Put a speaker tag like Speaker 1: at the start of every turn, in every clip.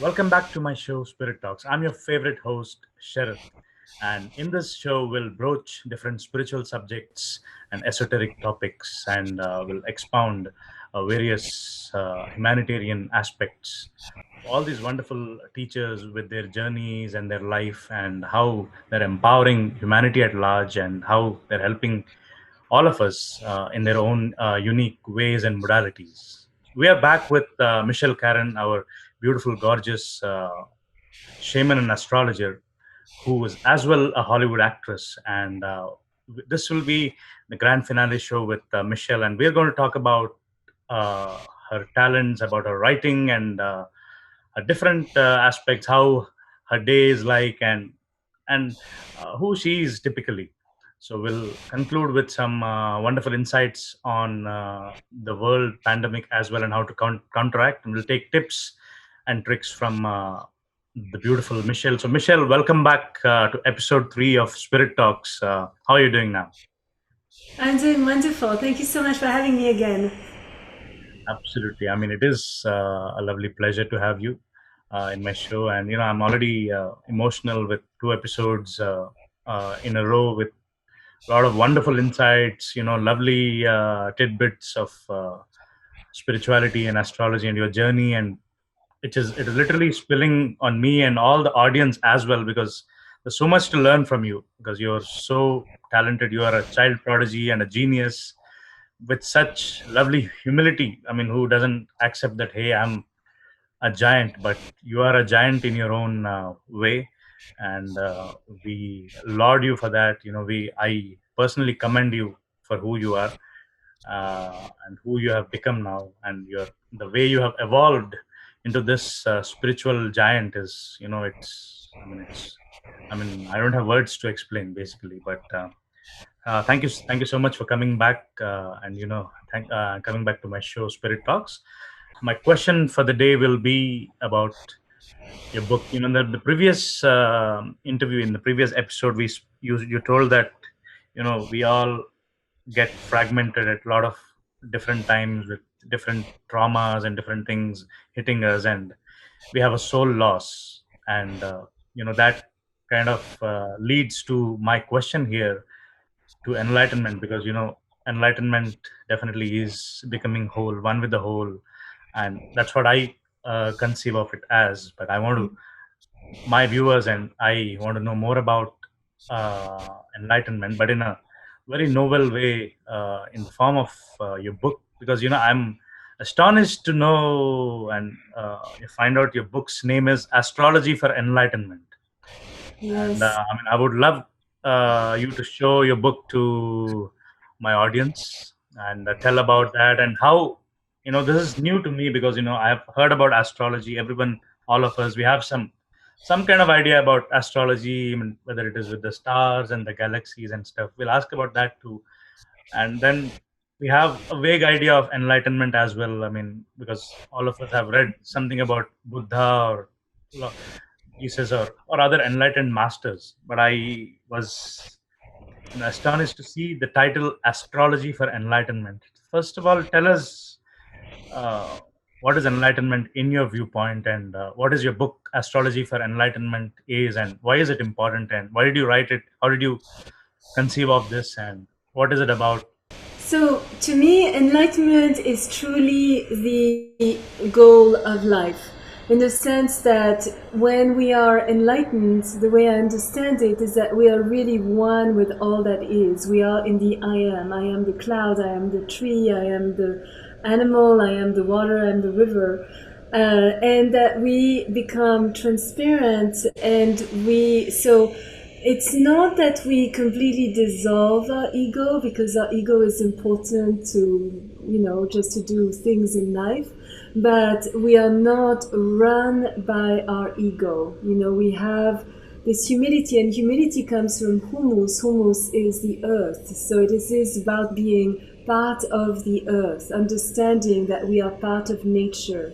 Speaker 1: Welcome back to my show, Spirit Talks. I'm your favorite host, Sharath. And in this show, we'll broach different spiritual subjects and esoteric topics and we'll expound various humanitarian aspects of all these wonderful teachers with their journeys and their life and how they're empowering humanity at large and how they're helping all of us in their own unique ways and modalities. We are back with Michelle Karen, our beautiful, gorgeous shaman and astrologer, who is as well a Hollywood actress. And this will be the grand finale show with Michelle, and we're going to talk about her talents, about her writing, and her different aspects, how her day is like, and who she is typically. So we'll conclude with some wonderful insights on the world pandemic as well and how to counteract. And we'll take tips and tricks from the beautiful Michelle. So Michelle, welcome back to episode 3 of Spirit Talks. How are you doing now?
Speaker 2: I'm doing wonderful. Thank you so much for having me again.
Speaker 1: Absolutely. I mean, it is a lovely pleasure to have you in my show. And, I'm already emotional with 2 episodes in a row with a lot of wonderful insights, lovely tidbits of spirituality and astrology and your journey. And it is literally spilling on me and all the audience as well because there's so much to learn from you because you're so talented. You are a child prodigy and a genius with such lovely humility. I mean, who doesn't accept that, hey, I'm a giant, but you are a giant in your own way, and we laud you for that. I personally commend you for who you are and who you have become now, and the way you have evolved into this spiritual giant is, I don't have words to explain basically, but thank you so much for coming back and coming back to my show, Spirit Talks. My question for the day will be about your book. The previous interview in the previous episode, you told that we all get fragmented at a lot of different times with different traumas and different things hitting us, and we have a soul loss, and that kind of leads to my question here to enlightenment, because enlightenment definitely is becoming whole, one with the whole, and that's what I conceive of it as. But I want to my viewers and I want to know more about enlightenment, but in a very novel way, in the form of your book, because I'm astonished to know and you find out your book's name is Astrology for Enlightenment. And
Speaker 2: Yes.
Speaker 1: I mean, I would love you to show your book to my audience and tell about that and how, this is new to me because, I have heard about astrology. Everyone, all of us, we have some kind of idea about astrology, I mean, whether it is with the stars and the galaxies and stuff. We'll ask about that too. And then we have a vague idea of enlightenment as well. I mean, because all of us have read something about Buddha or Jesus or other enlightened masters. But I was astonished to see the title Astrology for Enlightenment. First of all, tell us uh, what is enlightenment in your viewpoint, and what is your book Astrology for Enlightenment is, and why is it important, and why did you write it? How did you conceive of this, and what is it about?
Speaker 2: So, to me, enlightenment is truly the goal of life. In the sense that when we are enlightened, the way I understand it is that we are really one with all that is. We are in the I am. I am the cloud, I am the tree, I am the animal, I am the water, I am the river. And that we become transparent and it's not that we completely dissolve our ego, because our ego is important to, just to do things in life, but we are not run by our ego. We have this humility, and humility comes from humus. Humus is the earth. So it is about being part of the earth, understanding that we are part of nature.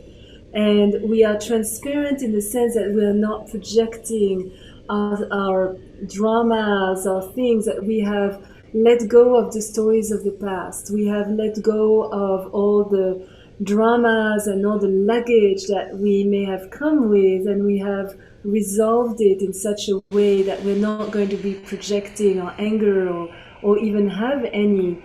Speaker 2: And we are transparent in the sense that we are not projecting our dramas, our things, that we have let go of the stories of the past. We have let go of all the dramas and all the luggage that we may have come with, and we have resolved it in such a way that we're not going to be projecting our anger or even have any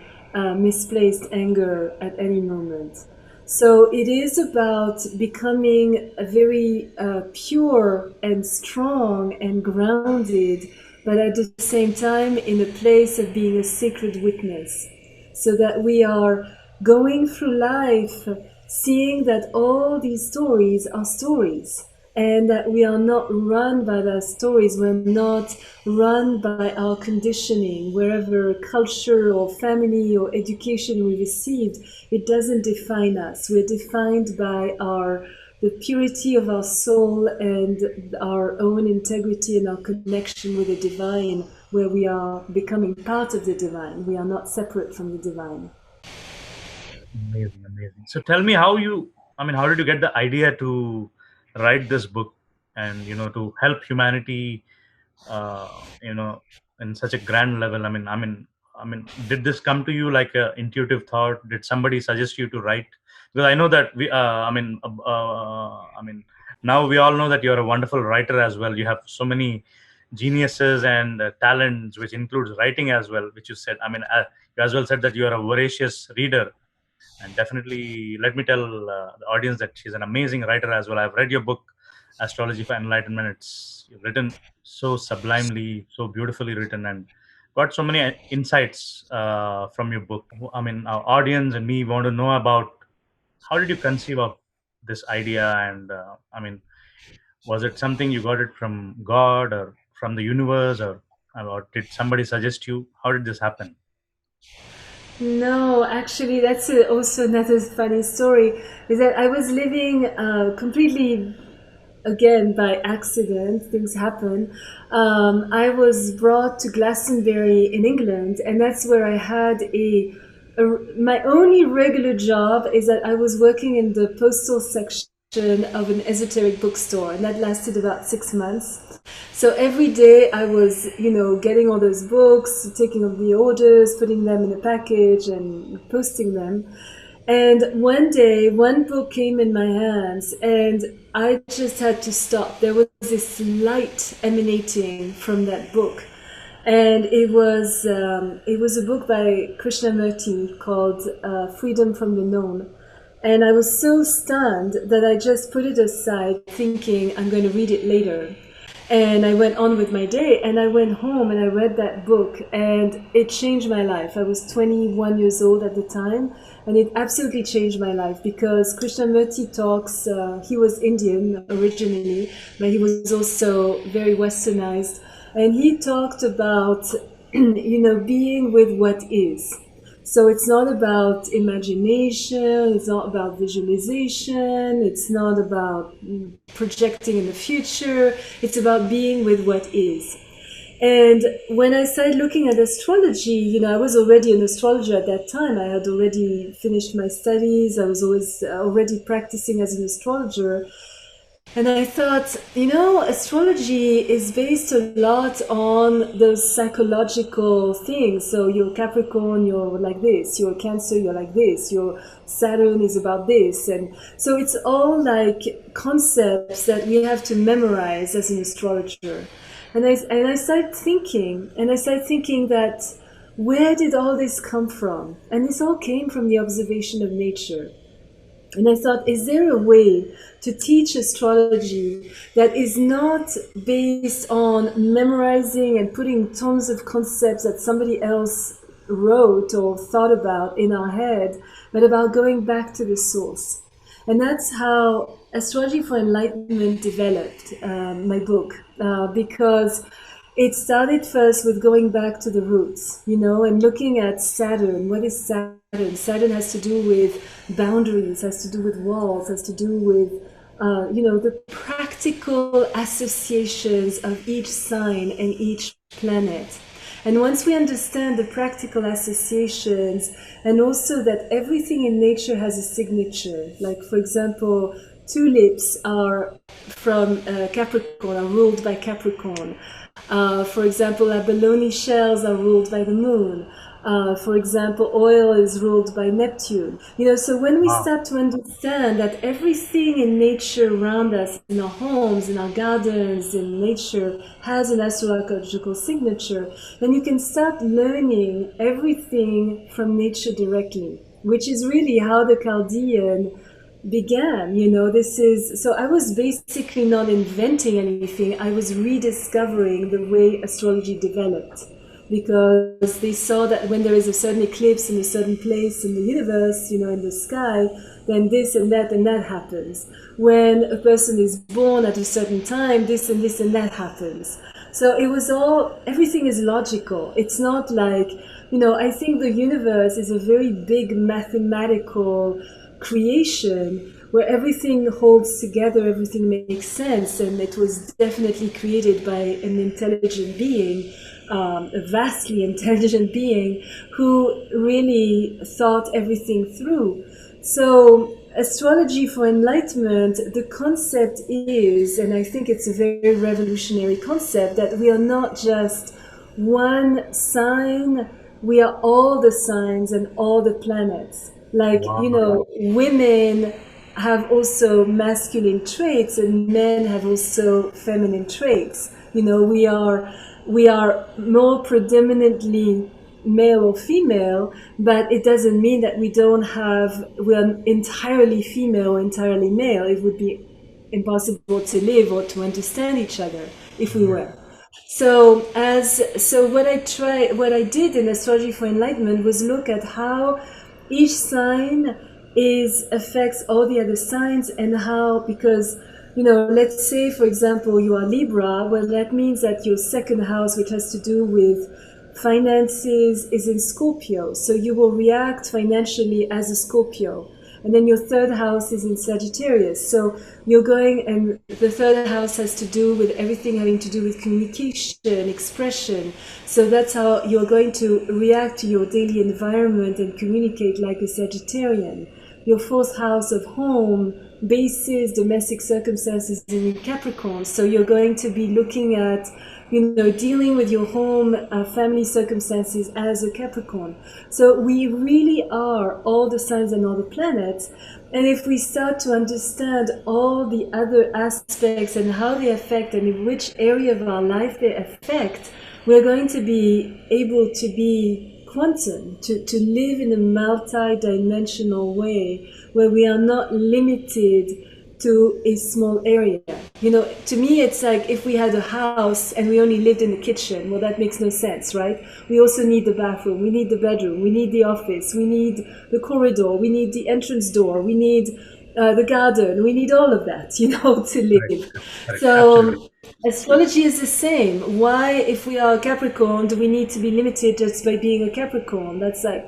Speaker 2: misplaced anger at any moment. So it is about becoming a very pure and strong and grounded, but at the same time in a place of being a sacred witness, so that we are going through life seeing that all these stories are stories, and that we are not run by the stories, we're not run by our conditioning, wherever culture or family or education we received, it doesn't define us. We're defined by the purity of our soul and our own integrity and our connection with the divine, where we are becoming part of the divine. We are not separate from the divine.
Speaker 1: Amazing, amazing. So tell me how did you get the idea to write this book and, to help humanity, you know, in such a grand level? Did this come to you like a intuitive thought? Did somebody suggest you to write? Because I know that now we all know that you're a wonderful writer as well. You have so many geniuses and talents, which includes writing as well, which you said. You as well said that you are a voracious reader, and definitely let me tell the audience that she's an amazing writer as well. I've read your book, Astrology for Enlightenment. It's written so sublimely, so beautifully written, and got so many insights from your book. Our audience and me want to know about how did you conceive of this idea, and was it something you got it from God or from the universe, or did somebody suggest you? How did this happen?
Speaker 2: No, actually, that's also another funny story. Is that I was living completely, again, by accident. Things happen. I was brought to Glastonbury in England, and that's where I had my only regular job is that I was working in the postal section of an esoteric bookstore, and that lasted about 6 months. So every day I was, getting all those books, taking all the orders, putting them in a package and posting them. And one day, one book came in my hands, and I just had to stop. There was this light emanating from that book, and it was a book by Krishnamurti called "Freedom from the Known." And I was so stunned that I just put it aside, thinking I'm going to read it later. And I went on with my day, and I went home and I read that book, and it changed my life. I was 21 years old at the time, and it absolutely changed my life, because Krishnamurti talks, he was Indian originally, but he was also very westernized. And he talked about, being with what is. So it's not about imagination, it's not about visualization, it's not about projecting in the future, it's about being with what is. And when I started looking at astrology, I was already an astrologer at that time. I had already finished my studies, I was always already practicing as an astrologer. And I thought, astrology is based a lot on those psychological things. So you're Capricorn, you're like this. You're Cancer, you're like this. Your Saturn is about this. And so it's all like concepts that we have to memorize as an astrologer. And I started thinking, that where did all this come from? And this all came from the observation of nature. And I thought, is there a way to teach astrology that is not based on memorizing and putting tons of concepts that somebody else wrote or thought about in our head, but about going back to the source? And that's how Astrology for Enlightenment developed, my book, because it started first with going back to the roots, and looking at Saturn. What is Saturn? Saturn has to do with boundaries, has to do with walls, has to do with, the practical associations of each sign and each planet. And once we understand the practical associations, and also that everything in nature has a signature, like, for example, tulips are from Capricorn, are ruled by Capricorn. For example, abalone shells are ruled by the moon. For example, oil is ruled by Neptune. So when we
Speaker 1: Wow.
Speaker 2: start to understand that everything in nature around us, in our homes, in our gardens, in nature, has an astrological signature, then you can start learning everything from nature directly, which is really how the Chaldean began. This is so I was basically not inventing anything. I was rediscovering the way astrology developed, because they saw that when there is a certain eclipse in a certain place in the universe, in the sky, then this and that happens. When a person is born at a certain time, this and that happens. So it was all, everything is logical. It's not like, I think the universe is a very big mathematical creation where everything holds together, everything makes sense, and it was definitely created by an intelligent being, a vastly intelligent being who really thought everything through. So, astrology for enlightenment, the concept is, and I think it's a very revolutionary concept, that we are not just one sign, we are all the signs and all the planets. Like,
Speaker 1: Wow.
Speaker 2: women have also masculine traits and men have also feminine traits. We are more predominantly male or female, but it doesn't mean that we are entirely female or entirely male. It would be impossible to live or to understand each other if we
Speaker 1: Yeah.
Speaker 2: were. So what I did in Astrology for Enlightenment was look at how each sign is affects all the other signs, and how, because let's say for example you are Libra. Well, that means that your second house, which has to do with finances, is in Scorpio, so you will react financially as a Scorpio. And then your third house is in Sagittarius, so you're going, and the third house has to do with everything having to do with communication, expression. So that's how you're going to react to your daily environment and communicate like a Sagittarian. Your fourth house of home, bases, domestic circumstances in Capricorn. So you're going to be looking at, dealing with your home, family circumstances as a Capricorn. So we really are all the signs and all the planets. And if we start to understand all the other aspects and how they affect and in which area of our life they affect, we're going to be able to be quantum, to live in a multi-dimensional way where we are not limited to a small area. To me, it's like if we had a house and we only lived in the kitchen, well, that makes no sense, right? We also need the bathroom, we need the bedroom, we need the office, we need the corridor, we need the entrance door, we need the garden, we need all of that, to
Speaker 1: Correct.
Speaker 2: live.
Speaker 1: Correct. Absolutely.
Speaker 2: So astrology is the same. Why, if we are a Capricorn, do we need to be limited just by being a Capricorn? That's like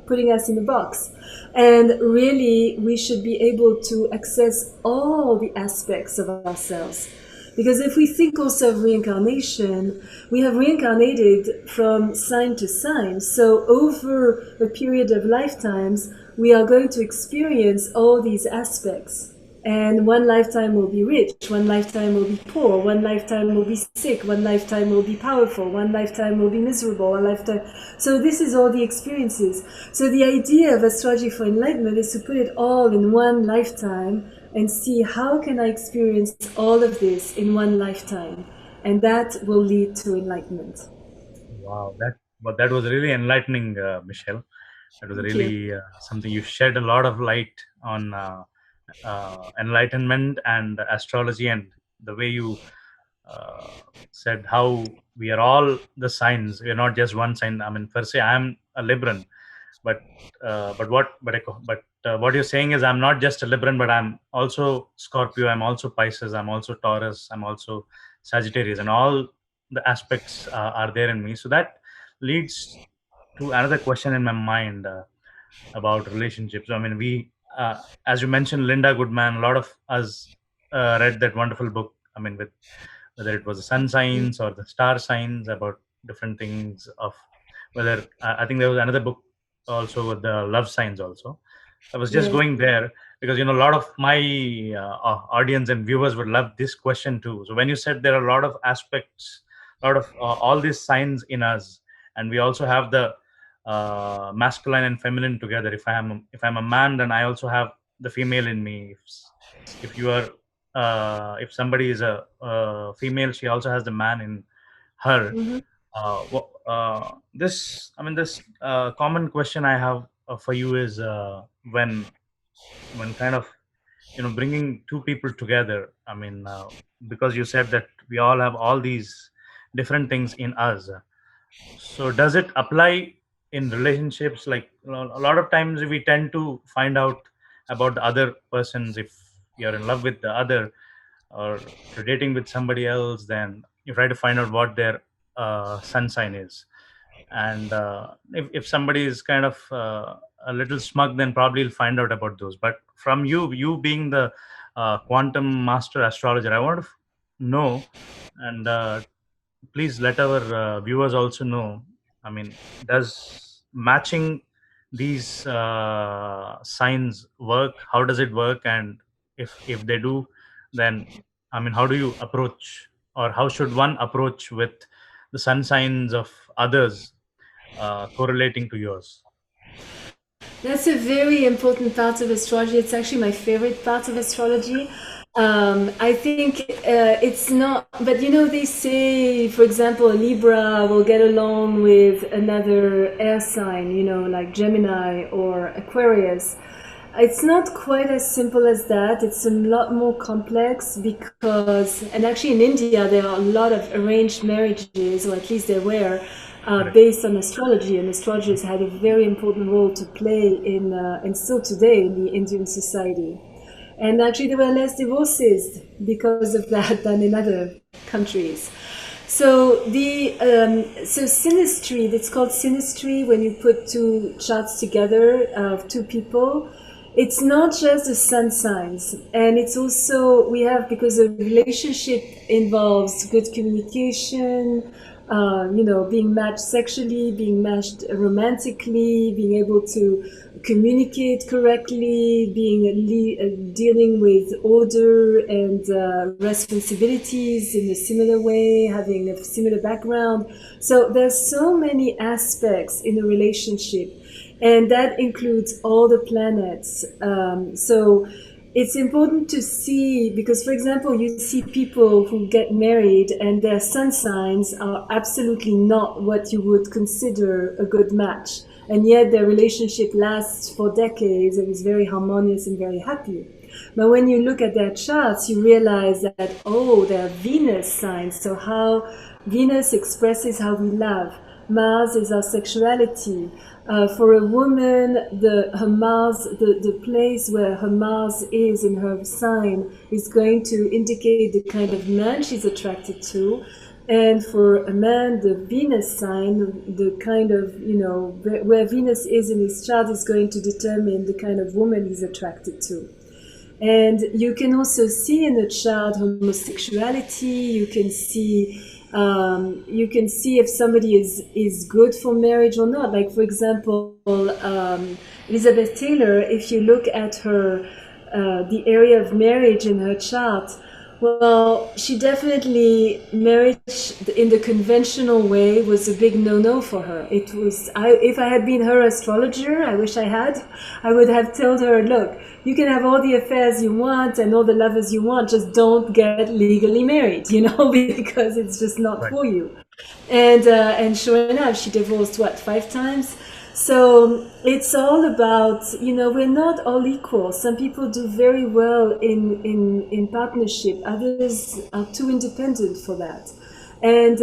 Speaker 2: putting us in a box. And really, we should be able to access all the aspects of ourselves. Because if we think also of reincarnation, we have reincarnated from sign to sign. So over a period of lifetimes, we are going to experience all these aspects. And one lifetime will be rich, one lifetime will be poor, one lifetime will be sick, one lifetime will be powerful, one lifetime will be miserable, one lifetime. So this is all the experiences. So the idea of astrology for enlightenment is to put it all in one lifetime and see how can I experience all of this in one lifetime. And that will lead to enlightenment.
Speaker 1: Wow. That was really enlightening, Michelle. That was
Speaker 2: Thank you.
Speaker 1: really something. You shed a lot of light on enlightenment and astrology, and the way you said how we are all the signs. We are not just one sign. I mean, per se, I am a Libran, but what you're saying is I'm not just a Libran, but I'm also Scorpio. I'm also Pisces. I'm also Taurus. I'm also Sagittarius, and all the aspects are there in me. So that leads to another question in my mind about relationships. I mean, as you mentioned, Linda Goodman. A lot of us read that wonderful book. I mean, with whether it was the sun signs or the star signs, about different things of whether I think there was another book also with the love signs also. I was just
Speaker 2: Yeah.
Speaker 1: going there because a lot of my audience and viewers would love this question too. So when you said there are a lot of aspects, a lot of all these signs in us, and we also have the masculine and feminine together. If I'm a man, then I also have the female in me. If you are if somebody is a female, she also has the man in her.
Speaker 2: Mm-hmm.
Speaker 1: This common question I have for you is, when kind of, bringing two people together. Because you said that we all have all these different things in us. So does it apply in relationships? Like, a lot of times we tend to find out about the other persons. If you're in love with the other, or if you're dating with somebody else, then you try to find out what their sun sign is. And if somebody is kind of a little smug, then probably you'll find out about those. But from you being the quantum master astrologer, I want to know, and please let our viewers also know. Does matching these signs work? How does it work? And if they do, then how do you approach, or how should one approach with the sun signs of others correlating to yours?
Speaker 2: That's a very important part of astrology. It's actually my favorite part of astrology. I think it's not, but they say, for example, a Libra will get along with another air sign, like Gemini or Aquarius. It's not quite as simple as that. It's a lot more complex because, and actually in India, there are a lot of arranged marriages, or at least there were,
Speaker 1: Correct.
Speaker 2: based on astrology, and astrology has had a very important role to play in, and still today in the Indian society. And actually, there were less divorces because of that than in other countries. So so synastry, it's called synastry when you put two charts together of two people. It's not just the sun signs, and it's also we have, because a relationship involves good communication, being matched sexually, being matched romantically, being able to communicate correctly, dealing with order and responsibilities in a similar way, having a similar background. So there's so many aspects in a relationship, and that includes all the planets. So it's important to see, because, for example, you see people who get married and their sun signs are absolutely not what you would consider a good match. And yet their relationship lasts for decades and is very harmonious and very happy. But when you look at their charts, you realize that, oh, they're Venus signs. So how Venus expresses how we love. Mars is our sexuality. For a woman, the place where her Mars is in her sign is going to indicate the kind of man she's attracted to. And for a man, the Venus sign, the kind of, where Venus is in his chart is going to determine the kind of woman he's attracted to. And you can also see in the chart homosexuality. You can see if somebody is good for marriage or not. Like, for example, Elizabeth Taylor, if you look at her, the area of marriage in her chart, well, she definitely, marriage in the conventional way was a big no-no for her. It was, if I had been her astrologer, I wish I had, I would have told her, look, you can have all the affairs you want and all the lovers you want, just don't get legally married, because it's just not
Speaker 1: Right.
Speaker 2: for you. And sure enough, she divorced, 5 times? So it's all about, we're not all equal. Some people do very well in partnership. Others are too independent for that. And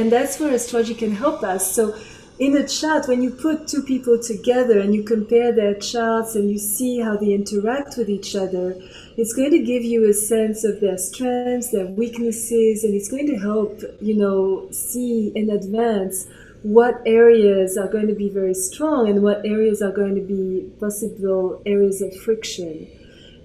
Speaker 2: that's where astrology can help us. So in a chart, when you put two people together and you compare their charts and you see how they interact with each other, it's going to give you a sense of their strengths, their weaknesses, and it's going to help, see in advance what areas are going to be very strong and what areas are going to be possible areas of friction.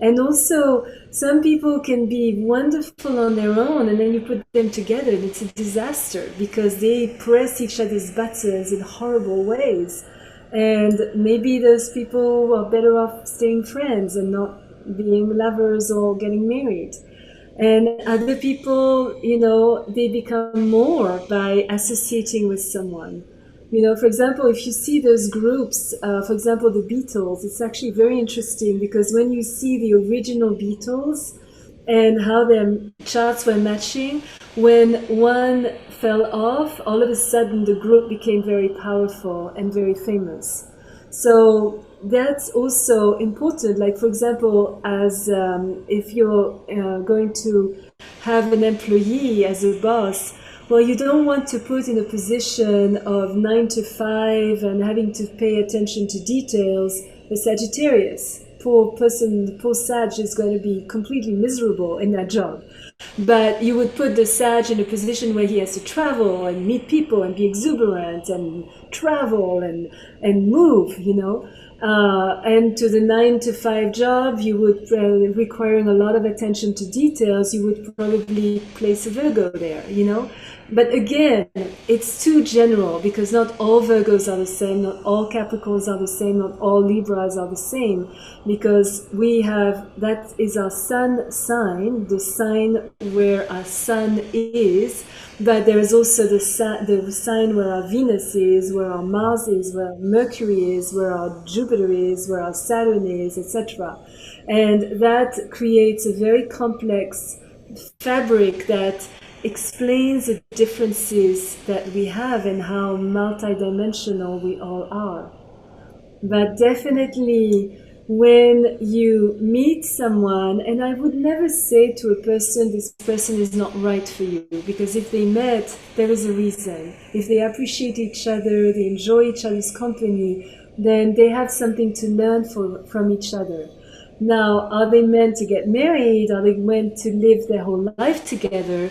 Speaker 2: And also, some people can be wonderful on their own, and then you put them together and it's a disaster because they press each other's buttons in horrible ways. And maybe those people are better off staying friends and not being lovers or getting married. And other people, they become more by associating with someone. For example, if you see those groups, for example, the Beatles, it's actually very interesting because when you see the original Beatles and how their charts were matching, when one fell off, all of a sudden the group became very powerful and very famous. So that's also important. Like, for example, as if you're going to have an employee as a boss, well, you don't want to put in a position of 9 to 5 and having to pay attention to details a Sagittarius. Poor person, poor Sag is going to be completely miserable in that job. But you would put the Sag in a position where he has to travel and meet people and be exuberant and travel and move, and to the 9 to 5 job, you would, requiring a lot of attention to details, you would probably place a Virgo there. But again, it's too general because not all Virgos are the same, not all Capricorns are the same, not all Libras are the same, because that is our sun sign, the sign where our sun is, but there is also the sign where our Venus is, where our Mars is, where our Mercury is, where our Jupiter is, where our Saturn is, etc. And that creates a very complex fabric that explains the differences that we have and how multidimensional we all are. But definitely, when you meet someone, and I would never say to a person, this person is not right for you, because if they met, there is a reason. If they appreciate each other, they enjoy each other's company, then they have something to learn from each other. Now, are they meant to get married? Are they meant to live their whole life together?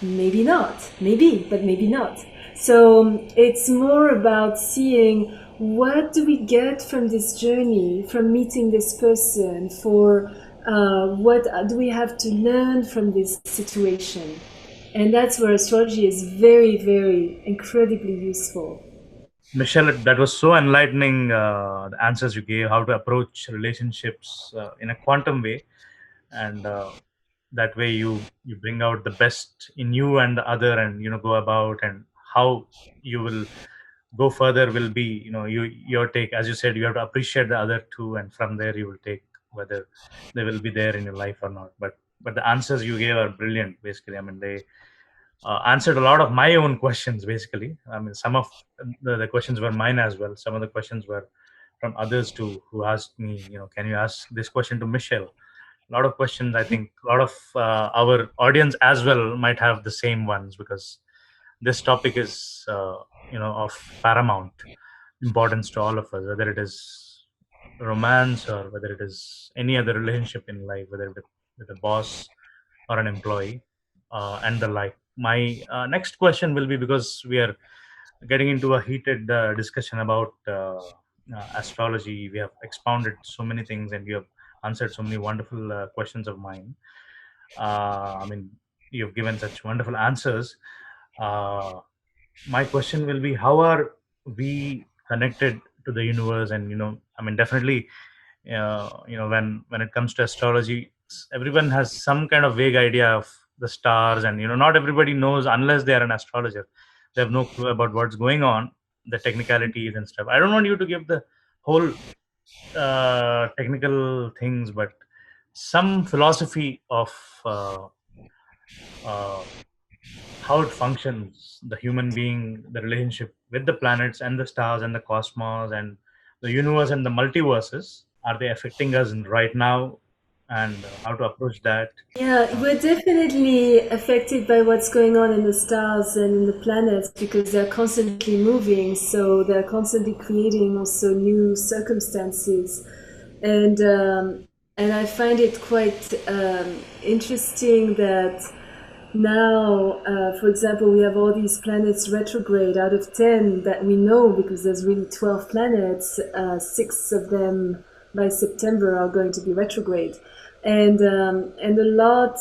Speaker 2: Maybe not. Maybe, but maybe not. So it's more about seeing what do we get from this journey, from meeting this person, what do we have to learn from this situation. And that's where astrology is very, very incredibly useful.
Speaker 1: Michelle, that was so enlightening. The answers you gave, how to approach relationships in a quantum way, and that way you bring out the best in you and the other, and go about, and how you will go further will be your take. As you said, you have to appreciate the other too, and from there you will take whether they will be there in your life or not. But the answers you gave are brilliant. Basically, I mean, they answered a lot of my own questions. Basically, I mean, some of the questions were mine as well. Some of the questions were from others too, who asked me, can you ask this question to Michelle? A lot of questions. I think a lot of our audience as well might have the same ones, because this topic is of paramount importance to all of us, whether it is romance or whether it is any other relationship in life, whether with a boss or an employee, and the like. My next question will be, because we are getting into a heated discussion about astrology. We have expounded so many things, and you have answered so many wonderful questions of mine. I mean, you have given such wonderful answers. Uh, my question will be, how are we connected to the universe? And I mean, definitely, when it comes to astrology, everyone has some kind of vague idea of the stars, and not everybody knows unless they are an astrologer. They have no clue about what's going on, the technicalities and stuff. I don't want you to give the whole technical things, but some philosophy of uh, how it functions, the human being, the relationship with the planets and the stars and the cosmos and the universe and the multiverses. Are they affecting us right now, and how to approach that?
Speaker 2: Yeah,
Speaker 1: uh,
Speaker 2: we're definitely affected by what's going on in the stars and in the planets because they're constantly moving, so they're constantly creating also new circumstances. And I find it quite interesting that now, for example, we have all these planets retrograde. Out of 10 that we know, because there's really 12 planets, 6 of them by September are going to be retrograde. And a lot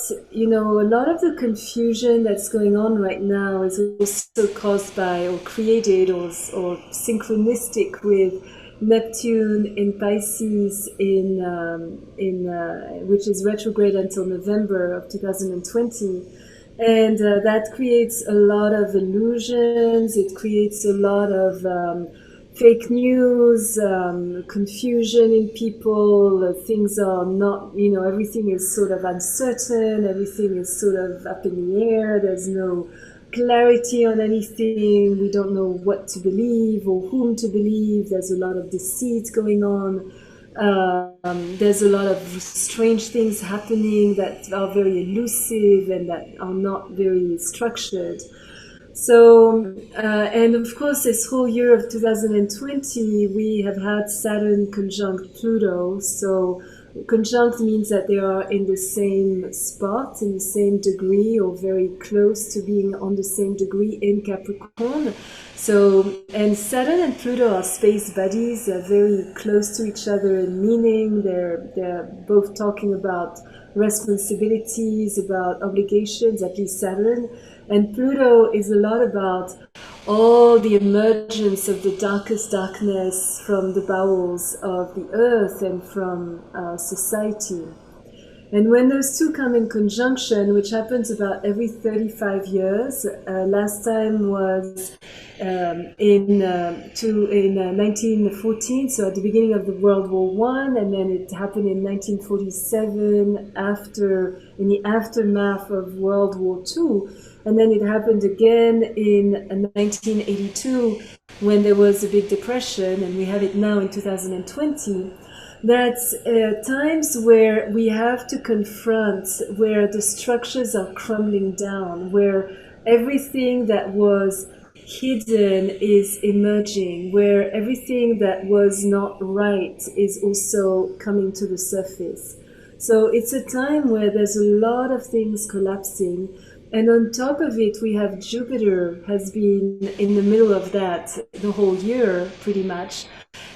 Speaker 2: of the confusion that's going on right now is also caused by or created or synchronistic with Neptune in Pisces in which is retrograde until November of 2020. And that creates a lot of illusions. It creates a lot of fake news, confusion in people. Things are not, everything is sort of uncertain. Everything is sort of up in the air. There's no clarity on anything. We don't know what to believe or whom to believe. There's a lot of deceit going on. There's a lot of strange things happening that are very elusive and that are not very structured. So, and of course, this whole year of 2020, we have had Saturn conjunct Pluto. So, conjunct means that they are in the same spot, in the same degree, or very close to being on the same degree in Capricorn. So, and Saturn and Pluto are space buddies. They're very close to each other in meaning. They're both talking about responsibilities, about obligations, at least Saturn. And Pluto is a lot about all the emergence of the darkest darkness from the bowels of the earth and from society. And when those two come in conjunction, which happens about every 35 years, last time was in 1914, so at the beginning of the World War One, and then it happened in 1947 in the aftermath of World War Two, and then it happened again in 1982 when there was a big depression, and we have it now in 2020. That's times where we have to confront where the structures are crumbling down, where everything that was hidden is emerging, where everything that was not right is also coming to the surface. So it's a time where there's a lot of things collapsing. And on top of it, we have Jupiter has been in the middle of that the whole year, pretty much.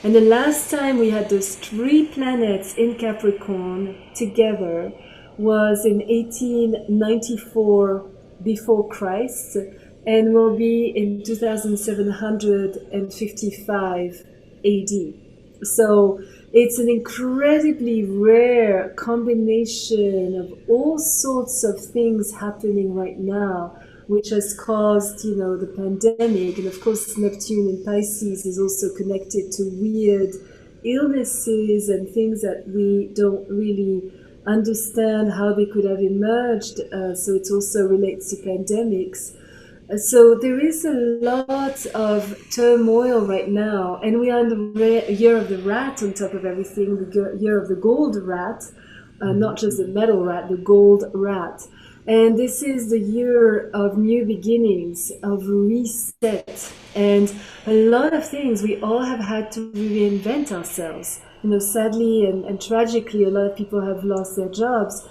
Speaker 2: And the last time we had those three planets in Capricorn together was in 1894 before Christ, and will be in 2755 AD. So it's an incredibly rare combination of all sorts of things happening right now, which has caused, the pandemic. And of course, Neptune in Pisces is also connected to weird illnesses and things that we don't really understand how they could have emerged. So it also relates to pandemics. So there is a lot of turmoil right now, and we are in the year of the rat on top of everything, the year of the gold rat, not just the metal rat, the gold rat. And this is the year of new beginnings, of reset, and a lot of things. We all have had to reinvent ourselves. Sadly and tragically, a lot of people have lost their jobs.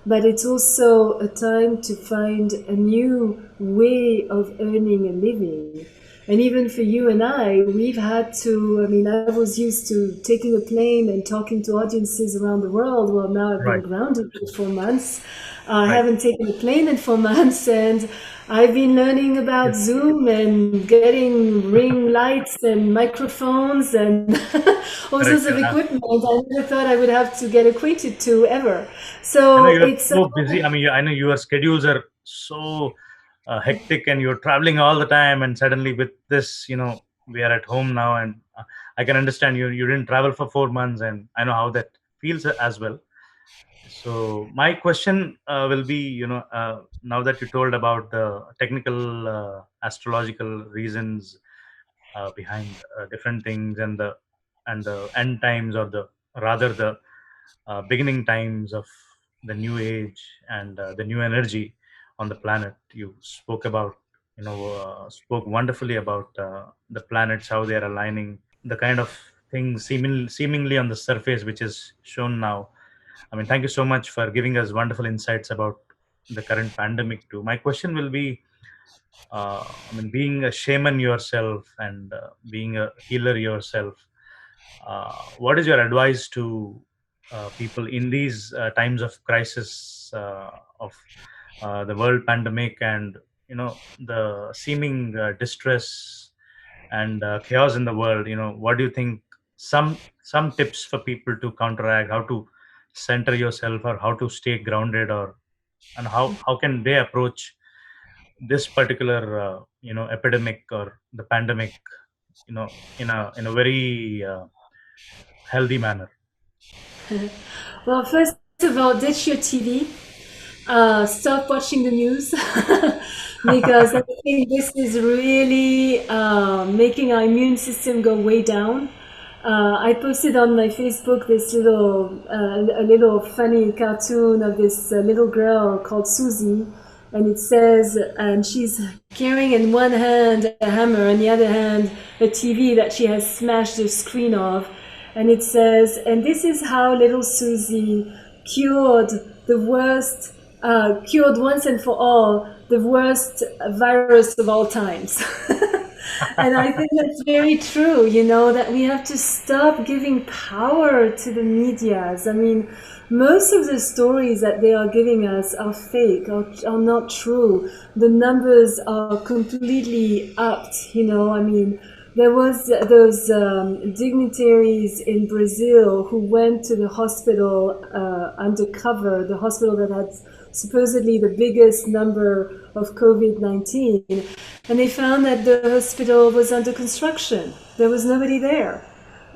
Speaker 2: But it's also a time to find a new way of earning a living. And even for you and I, we've had to, I was used to taking a plane and talking to audiences around the world. Well, now I've been
Speaker 1: Right.
Speaker 2: grounded for 4 months. I
Speaker 1: Right.
Speaker 2: haven't taken a plane in 4 months, and I've been learning about
Speaker 1: Yes.
Speaker 2: Zoom and getting ring lights and microphones and all
Speaker 1: Correct.
Speaker 2: sorts of equipment I never thought I would have to get acquainted to ever.
Speaker 1: I know
Speaker 2: So
Speaker 1: you're
Speaker 2: it's
Speaker 1: so busy. I mean, I know your schedules are so hectic, and you're traveling all the time. And suddenly, with this, we are at home now, and I can understand you. You didn't travel for 4 months, and I know how that feels as well. So my question will be, now that you told about the technical astrological reasons behind different things, and the end times, or the rather the beginning times of the new age, and the new energy on the planet. You spoke about, spoke wonderfully about the planets, how they are aligning, the kind of things seemingly on the surface which is shown now. I mean, thank you so much for giving us wonderful insights about the current pandemic too. My question will be, I mean, being a shaman yourself, and being a healer yourself, what is your advice to people in these times of crisis, of the world pandemic, and the seeming distress and chaos in the world? What do you think? Some tips for people to counteract, how to center yourself, or how to stay grounded, or and how can they approach? this particular epidemic or the pandemic, in a very healthy manner?
Speaker 2: Well, first of all, ditch your TV. Stop watching the news because I think this is really making our immune system go way down. I posted on my Facebook this a little funny cartoon of this little girl called Susie, and it says, and she's carrying in one hand a hammer, and the other hand a TV that she has smashed the screen of, and it says, and this is how little Susie cured the worst, cured once and for all the worst virus of all times. And I think that's very true, that we have to stop giving power to the medias. I mean, most of the stories that they are giving us are fake, are not true. The numbers are completely upped, I mean, there was those dignitaries in Brazil who went to the hospital undercover, the hospital that had supposedly the biggest number of COVID-19, and they found that the hospital was under construction. There was nobody there.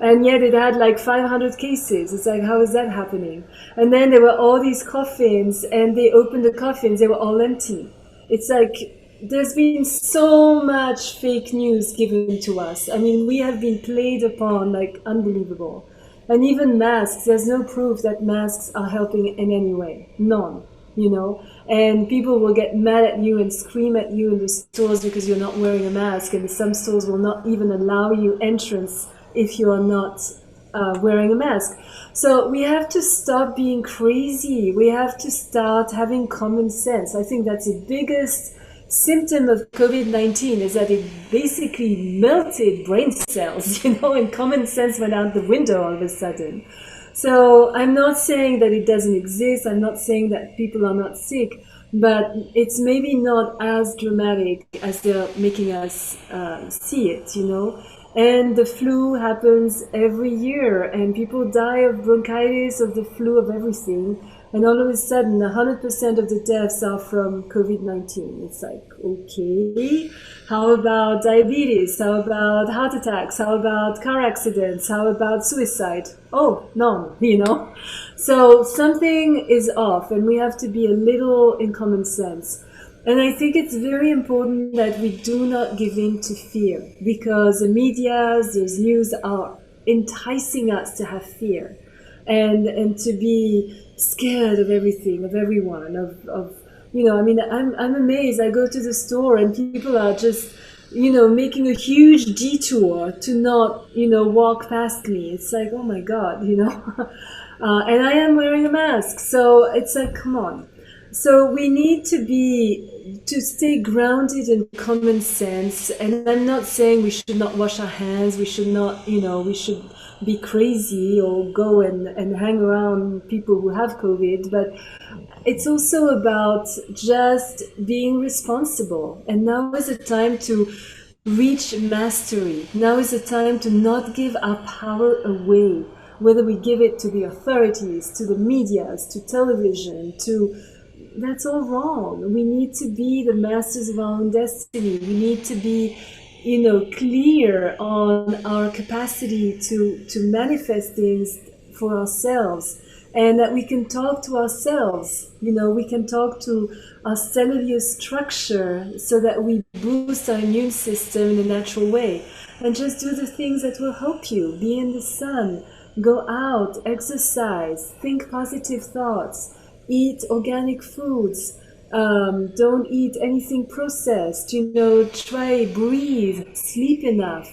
Speaker 2: And yet it had like 500 cases. It's like, how is that happening? And then there were all these coffins, and they opened the coffins, they were all empty. It's like, there's been so much fake news given to us. I mean, we have been played upon like unbelievable. And even masks, there's no proof that masks are helping in any way. None, And people will get mad at you and scream at you in the stores because you're not wearing a mask. And some stores will not even allow you entrance if you are not wearing a mask. So we have to stop being crazy. We have to start having common sense. I think that's the biggest symptom of COVID-19 is that it basically melted brain cells, and common sense went out the window all of a sudden. So I'm not saying that it doesn't exist. I'm not saying that people are not sick, but it's maybe not as dramatic as they're making us see it, And the flu happens every year, and people die of bronchitis, of the flu, of everything. And all of a sudden, 100% of the deaths are from COVID-19. It's like, okay, how about diabetes? How about heart attacks? How about car accidents? How about suicide? Oh, none, So something is off, and we have to be a little in common sense. And I think it's very important that we do not give in to fear, because the media, those news are enticing us to have fear and to be scared of everything, of everyone, I mean, I'm amazed. I go to the store and people are just, making a huge detour to not, walk past me. It's like, oh my God, and I am wearing a mask. So it's like, come on. So we need to stay grounded in common sense. And I'm not saying we should not wash our hands. We should not, we should be crazy or go and hang around people who have COVID. But it's also about just being responsible. And now is the time to reach mastery. Now is the time to not give our power away, whether we give it to the authorities, to the medias, to television, that's all wrong. We need to be the masters of our own destiny. We need to be, clear on our capacity to manifest things for ourselves, and that we can talk to ourselves. We can talk to our cellular structure so that we boost our immune system in a natural way, and just do the things that will help you. Be in the sun, go out, exercise, think positive thoughts, eat organic foods, don't eat anything processed, try, breathe, sleep enough.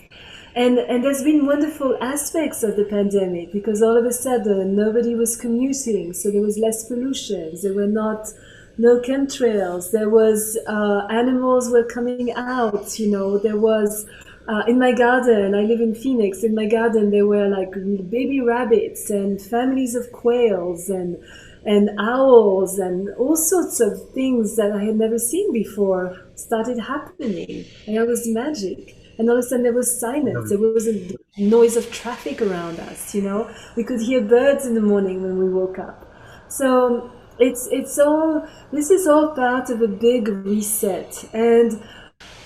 Speaker 2: And there's been wonderful aspects of the pandemic, because all of a sudden nobody was commuting, so there was less pollution, there were no chemtrails, there was, animals were coming out, there was, in my garden, I live in Phoenix, in my garden there were like baby rabbits and families of quails and owls and all sorts of things that I had never seen before started happening. And it was magic. And all of a sudden there was silence. There wasn't the noise of traffic around us, We could hear birds in the morning when we woke up. So It's all, this is all part of a big reset. And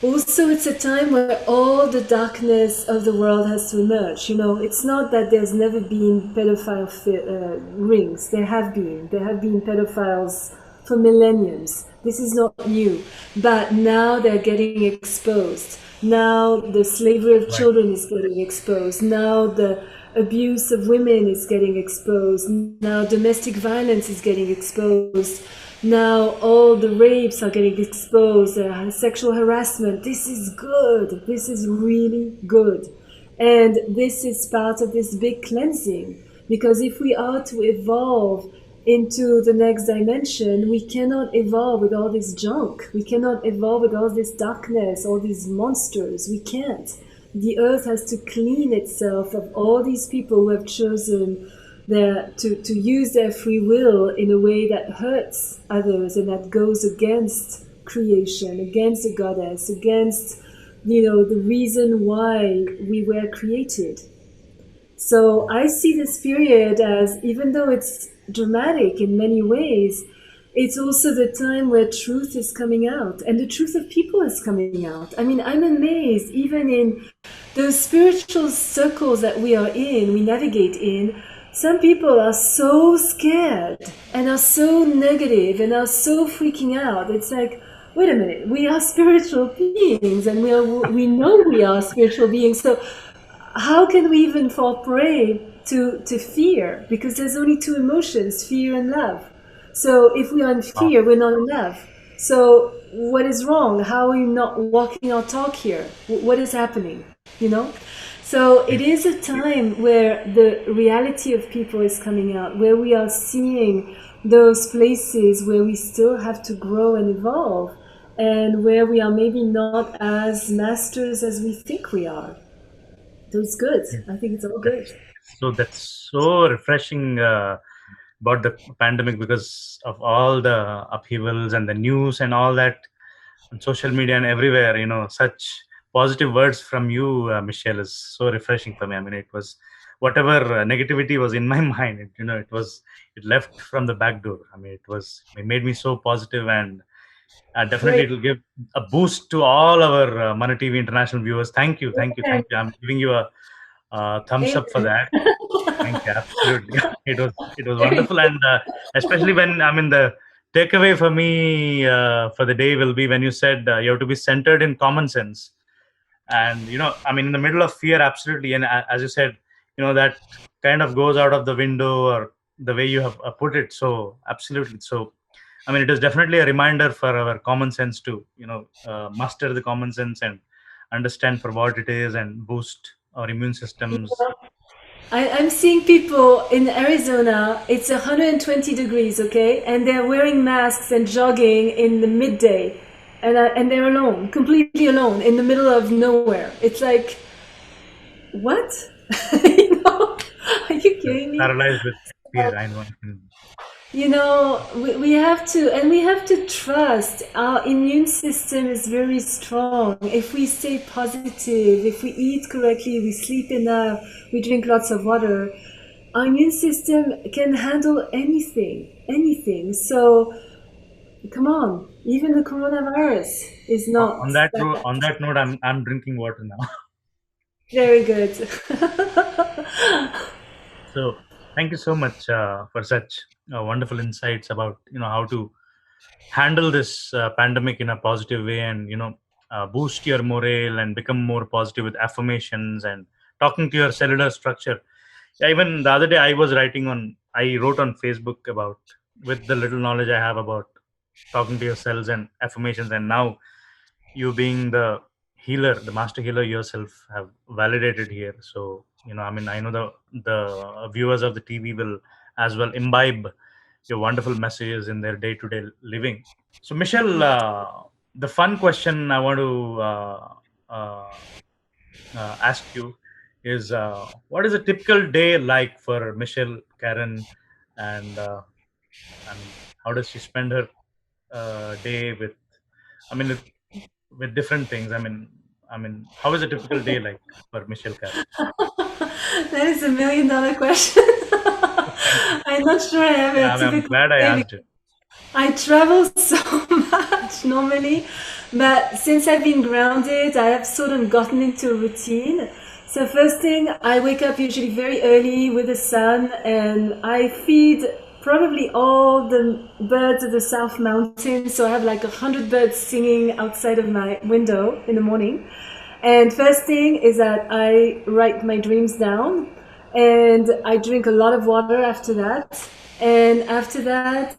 Speaker 2: also, it's a time where all the darkness of the world has to emerge. You know, it's not that there's never been pedophile rings. There have been pedophiles for millenniums. This is not new. But now they're getting exposed. Now the slavery of
Speaker 1: Right.
Speaker 2: children is getting exposed. Now the abuse of women is getting exposed. Now domestic violence is getting exposed. Now all the rapes are getting exposed, sexual harassment. This is good. This is really good. And this is part of this big cleansing. Because if we are to evolve into the next dimension, we cannot evolve with all this junk. We cannot evolve with all this darkness, all these monsters. We can't. The earth has to clean itself of all these people who have chosen to use their free will in a way that hurts others and that goes against creation, against the goddess, against, you know, the reason why we were created. So I see this period as, even though it's dramatic in many ways, it's also the time where truth is coming out and the truth of people is coming out. I mean, I'm amazed, even in those spiritual circles that we are in, we navigate in, some people are so scared and are so negative and are so freaking out. It's like, wait a minute, we are spiritual beings and we know we are spiritual beings. So how can we even fall prey to fear? Because there's only two emotions, fear and love. So if we are in
Speaker 1: Wow.
Speaker 2: fear, we're not in love. So what is wrong? How are we not walking our talk here? What is happening? You know? So it is a time where the reality of people is coming out, where we are seeing those places where we still have to grow and evolve, and where we are maybe not as masters as we think we are. So it's good.
Speaker 1: Yeah.
Speaker 2: I think it's all good.
Speaker 1: That's so refreshing about the pandemic, because of all the upheavals and the news and all that on social media and everywhere. Such positive words from you, Michelle, is so refreshing for me. I mean, it was whatever negativity was in my mind. It left from the back door. I mean, it made me so positive, and definitely
Speaker 2: Great.
Speaker 1: it will give a boost to all our Mana TV international viewers. Thank you, thank you,
Speaker 2: Okay.
Speaker 1: thank you. I'm giving you a thumbs up for
Speaker 2: Amen.
Speaker 1: that. Thank you. Absolutely. It was wonderful, and especially when, I mean, the takeaway for me for the day will be when you said you have to be centered in common sense. And I mean, in the middle of fear, absolutely. And as you said, that kind of goes out of the window, or the way you have put it. So absolutely. So I mean, it is definitely a reminder for our common sense to muster the common sense and understand for what it is, and boost our immune systems.
Speaker 2: I'm seeing people in Arizona, it's 120 degrees, okay? And they're wearing masks and jogging in the midday. And they're alone, completely alone, in the middle of nowhere. It's like, what? You know? Are you kidding me?
Speaker 1: Paralyzed with fear. I know.
Speaker 2: You know, we have to, and we have to trust our immune system is very strong. If we stay positive, if we eat correctly, we sleep enough, we drink lots of water, our immune system can handle anything, anything. So, come on, even the coronavirus is not
Speaker 1: On
Speaker 2: that.
Speaker 1: that note, I'm drinking water now.
Speaker 2: Very good.
Speaker 1: So thank you so much for such wonderful insights about how to handle this pandemic in a positive way, and boost your morale and become more positive with affirmations and talking to your cellular structure. Yeah, even the other day I wrote on Facebook about, with the little knowledge I have about talking to your cells and affirmations, and now you being the healer, the master healer yourself, have validated here. So I mean, I know the viewers of the TV will as well imbibe your wonderful messages in their day-to-day living. So Michelle, the fun question I want to ask you is, what is a typical day like for Michelle Karen, and how does she spend her day with, I mean, with different things. I mean, how is a typical day like for Michelle Karen?
Speaker 2: That is $1 million question.
Speaker 1: Thank you.
Speaker 2: I'm not sure I have
Speaker 1: Yeah,
Speaker 2: a
Speaker 1: I'm
Speaker 2: typical
Speaker 1: glad I
Speaker 2: day.
Speaker 1: asked it.
Speaker 2: I travel so much normally, but since I've been grounded, I have sort of gotten into a routine. So first thing, I wake up usually very early with the sun, and I feed probably all the birds of the South Mountains. So I have like 100 birds singing outside of my window in the morning. And first thing is that I write my dreams down, and I drink a lot of water after that. And after that,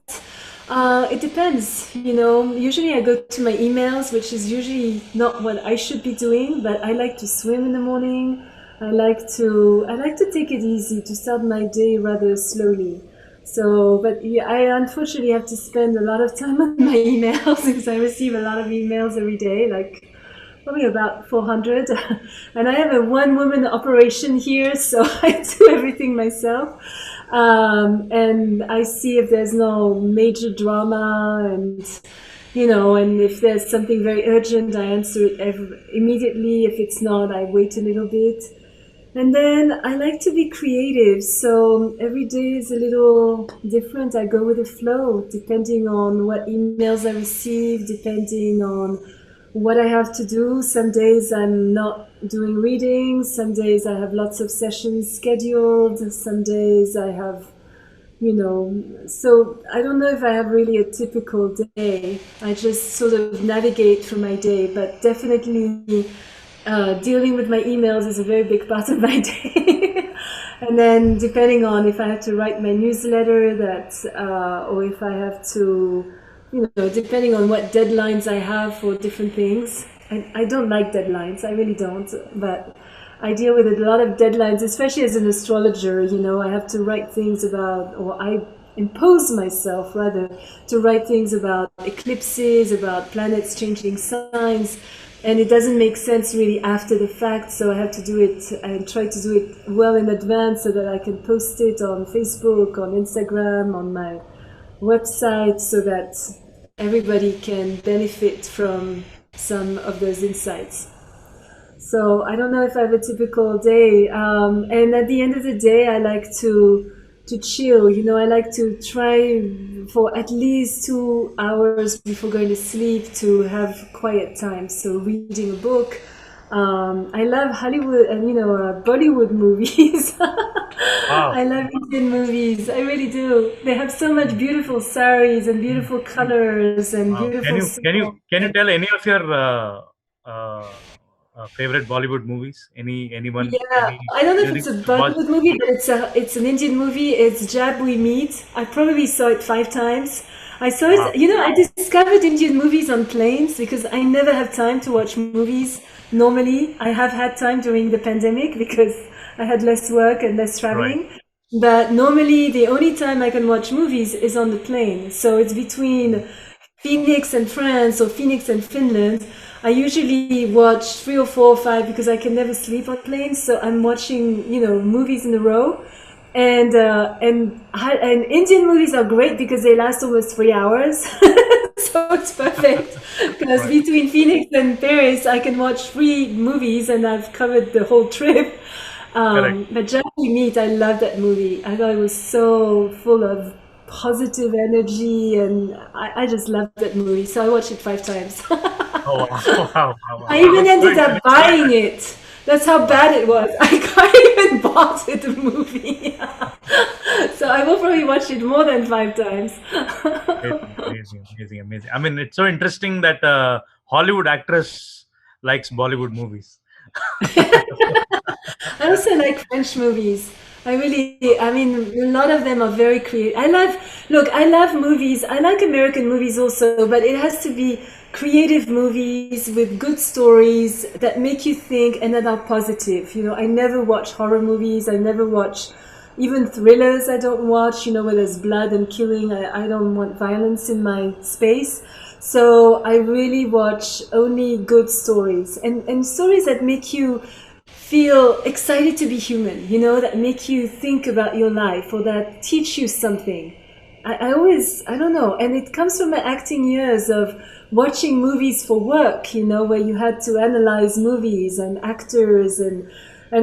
Speaker 2: it depends, you know. Usually I go to my emails, which is usually not what I should be doing, but I like to swim in the morning. I like to take it easy, to start my day rather slowly. So, but yeah, I unfortunately have to spend a lot of time on my emails because I receive a lot of emails every day, like probably about 400. And I have a one woman operation here, so I do everything myself. And I see if there's no major drama, and if there's something very urgent, I answer it immediately. If it's not, I wait a little bit. And then I like to be creative, so every day is a little different. I go with the flow, depending on what emails I receive, depending on what I have to do. Some days I'm not doing readings, some days I have lots of sessions scheduled, some days I have, so I don't know if I have really a typical day. I just sort of navigate through my day, but definitely dealing with my emails is a very big part of my day. And then depending on if I have to write my newsletter, or if I have to, depending on what deadlines I have for different things. I don't like deadlines, I really don't, but I deal with a lot of deadlines, especially as an astrologer. I have to write things about, or I impose myself rather, to write things about eclipses, about planets changing signs, and it doesn't make sense really after the fact, so I have to do it and try to do it well in advance so that I can post it on Facebook, on Instagram, on my website, so that everybody can benefit from some of those insights. So I don't know if I have a typical day. And at the end of the day, I like to chill. I like to try for at least 2 hours before going to sleep to have quiet time. So reading a book. I love Hollywood and Bollywood movies.
Speaker 1: Wow.
Speaker 2: I love Indian movies. I really do. They have so much beautiful saris and beautiful colors and
Speaker 1: Wow. Can
Speaker 2: beautiful
Speaker 1: you can you
Speaker 2: songs.
Speaker 1: can you tell any of your uh, favorite Bollywood movies? Anyone?
Speaker 2: Yeah, I don't know if it's
Speaker 1: Anything
Speaker 2: a
Speaker 1: you watch?
Speaker 2: Bollywood movie, but it's an Indian movie. It's Jab We Meet. I probably saw it 5 times. I saw
Speaker 1: Wow.
Speaker 2: it, I discovered Indian movies on planes because I never have time to watch movies. Normally, I have had time during the pandemic because I had less work and less
Speaker 1: Right.
Speaker 2: traveling. But normally, the only time I can watch movies is on the plane. So it's between Phoenix and France or Phoenix and Finland. I usually watch 3 or 4 or 5 because I can never sleep on planes. So I'm watching, movies in a row. And Indian movies are great because they last almost 3 hours. So it's perfect because
Speaker 1: Right.
Speaker 2: between Phoenix and Paris, I can watch 3 movies and I've covered the whole trip.
Speaker 1: Correct.
Speaker 2: But Just We Meet, I love that movie. I thought it was so full of positive energy, and I just loved that movie. So I watched it 5 times.
Speaker 1: Oh wow. Wow. Wow. Wow.
Speaker 2: I
Speaker 1: And
Speaker 2: even
Speaker 1: it's
Speaker 2: ended
Speaker 1: good. And
Speaker 2: up
Speaker 1: it's good.
Speaker 2: buying it. That's how
Speaker 1: Wow.
Speaker 2: bad it was. I even bought it, the movie. So I will probably watch it more than 5 times.
Speaker 1: Amazing, amazing, amazing, amazing. I mean, it's so interesting that Hollywood actress likes Bollywood movies.
Speaker 2: I also like French movies. I mean, a lot of them are very creative. I love movies. I like American movies also, but it has to be creative movies with good stories that make you think and that are positive. I never watch horror movies. I never watch even thrillers. I don't watch, where there's blood and killing. I don't want violence in my space. So I really watch only good stories and stories that make you feel excited to be human, that make you think about your life or that teach you something. I don't know, and it comes from my acting years of watching movies for work, where you had to analyze movies and actors, and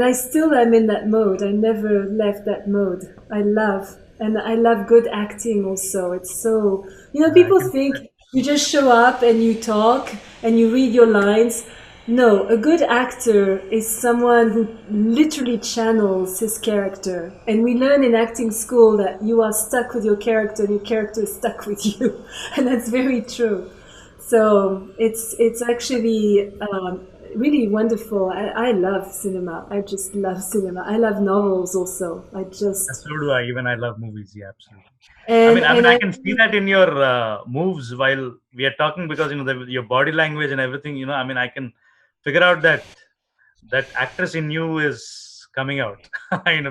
Speaker 2: I still am in that mode. I never left that mode. I love and I love good acting also. It's so,
Speaker 1: I
Speaker 2: people
Speaker 1: can.
Speaker 2: think you just show up and you talk and you read your lines. No, a good actor is someone who literally channels his character. And we learn in acting school that you are stuck with your character and your character is stuck with you. And that's very true. So it's actually really wonderful. I love cinema. I just love cinema. I love novels also. I just
Speaker 1: So do I. Even I love movies. Yeah, absolutely.
Speaker 2: and
Speaker 1: I
Speaker 2: I
Speaker 1: can see that in your moves while we are talking, because your body language and everything. I can figure out that actress in you is coming out.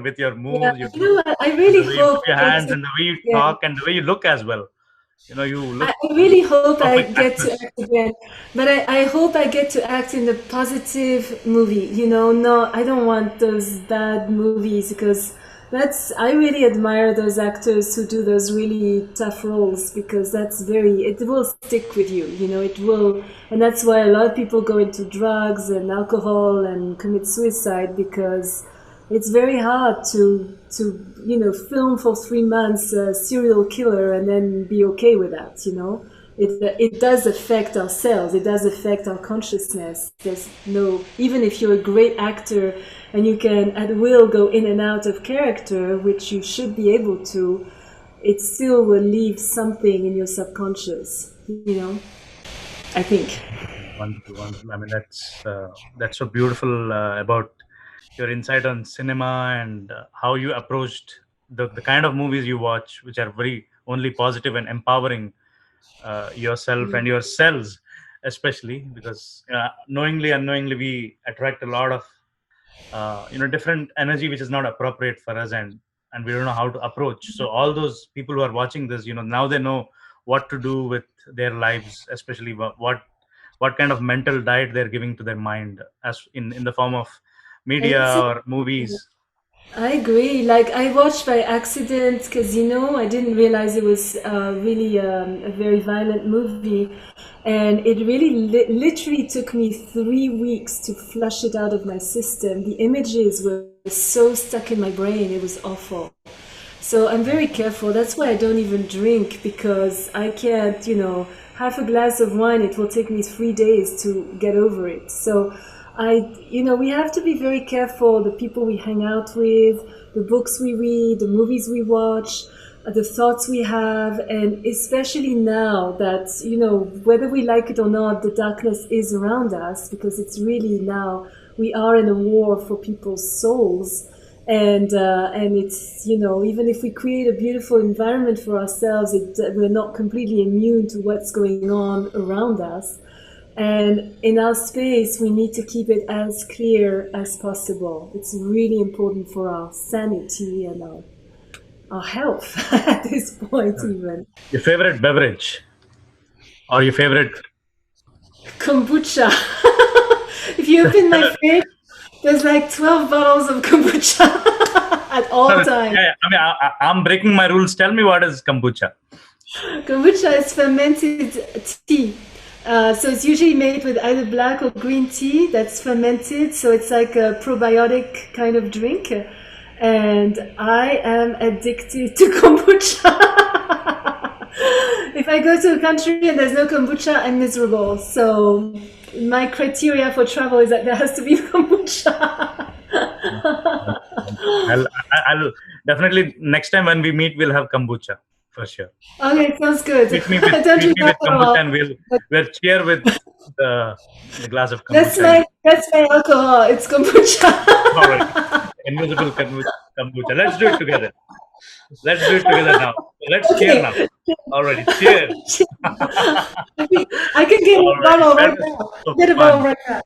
Speaker 1: With your
Speaker 2: yeah,
Speaker 1: moves,
Speaker 2: I
Speaker 1: and the
Speaker 2: really
Speaker 1: way you
Speaker 2: hope
Speaker 1: move your
Speaker 2: I get
Speaker 1: hands,
Speaker 2: to
Speaker 1: and the way you
Speaker 2: yeah.
Speaker 1: talk, and the way you look as well. You look
Speaker 2: I really hope I
Speaker 1: perfect
Speaker 2: get to
Speaker 1: actress.
Speaker 2: act again, but I hope I get to act in the positive movie. No, I don't want those bad movies because I really admire those actors who do those really tough roles because it will stick with you. It will, and that's why a lot of people go into drugs and alcohol and commit suicide because it's very hard to film for 3 months a serial killer and then be okay with that. It does affect ourselves. It does affect our consciousness. There's no Even if you're a great actor and you can at will go in and out of character, which you should be able to, it still will leave something in your subconscious. I think.
Speaker 1: Wonderful, wonderful. That's so beautiful about your insight on cinema, and how you approached the kind of movies you watch, which are very only positive and empowering yourself and yourselves, especially because knowingly, unknowingly, we attract a lot of different energy which is not appropriate for us, and we don't know how to approach. So all those people who are watching this, now they know what to do with their lives, especially what kind of mental diet they're giving to their mind, as in the form of media
Speaker 2: It's
Speaker 1: or movies.
Speaker 2: I agree. Like I watched by accident because I didn't realize it was really a very violent movie, and it really literally took me 3 weeks to flush it out of my system. The images were so stuck in my brain; it was awful. So I'm very careful. That's why I don't even drink because I can't, half a glass of wine, it will take me 3 days to get over it. So we have to be very careful the people we hang out with, the books we read, the movies we watch, the thoughts we have, and especially now that, whether we like it or not, the darkness is around us because it's really now we are in a war for people's souls and it's even if we create a beautiful environment for ourselves, we're not completely immune to what's going on around us, and in our space we need to keep it as clear as possible. It's really important for our sanity and our health at this point even.
Speaker 1: Your favorite beverage, or your favorite?
Speaker 2: Kombucha. If you open my fridge, there's like 12 bottles of kombucha at all
Speaker 1: Yeah,
Speaker 2: times.
Speaker 1: yeah. I'm breaking my rules. Tell me, what is kombucha?
Speaker 2: Kombucha is fermented tea. So it's usually made with either black or green tea that's fermented. So it's like a probiotic kind of drink. And I am addicted to kombucha. If I go to a country and there's no kombucha, I'm miserable. So my criteria for travel is that there has to be kombucha.
Speaker 1: I'll definitely, next time when we meet, we'll have kombucha for sure.
Speaker 2: Okay, sounds good.
Speaker 1: Treat me with
Speaker 2: Don't
Speaker 1: treat
Speaker 2: drink
Speaker 1: me with kombucha,
Speaker 2: alcohol.
Speaker 1: and we'll cheer with the glass of
Speaker 2: That's
Speaker 1: kombucha. And
Speaker 2: my alcohol. It's
Speaker 1: all right,
Speaker 2: kombucha.
Speaker 1: invisible kombucha. Let's do it together. Let's do it together now. Let's cheer now.
Speaker 2: Okay.
Speaker 1: Already, cheers.
Speaker 2: I can get a
Speaker 1: All right,
Speaker 2: bottle
Speaker 1: that
Speaker 2: right
Speaker 1: is
Speaker 2: now.
Speaker 1: so
Speaker 2: Get a bottle
Speaker 1: fun.
Speaker 2: right now.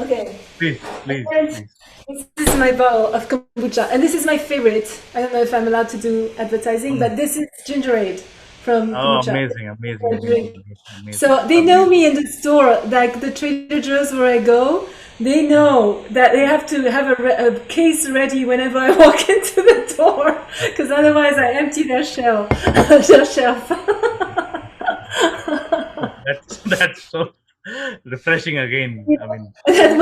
Speaker 2: Okay.
Speaker 1: Please, please,
Speaker 2: And
Speaker 1: please.
Speaker 2: this is my bottle of kombucha. And this is my favorite. I don't know if I'm allowed to do advertising, but this is ginger ale from
Speaker 1: Oh,
Speaker 2: kombucha.
Speaker 1: amazing, amazing,
Speaker 2: I drink.
Speaker 1: amazing, amazing,
Speaker 2: So they know
Speaker 1: amazing.
Speaker 2: me in the store, like the Trader Joe's where I go. They know that they have to have a case ready whenever I walk into the door, because otherwise I empty their shelf. Their shelf.
Speaker 1: That's so. Refreshing again. I mean,
Speaker 2: At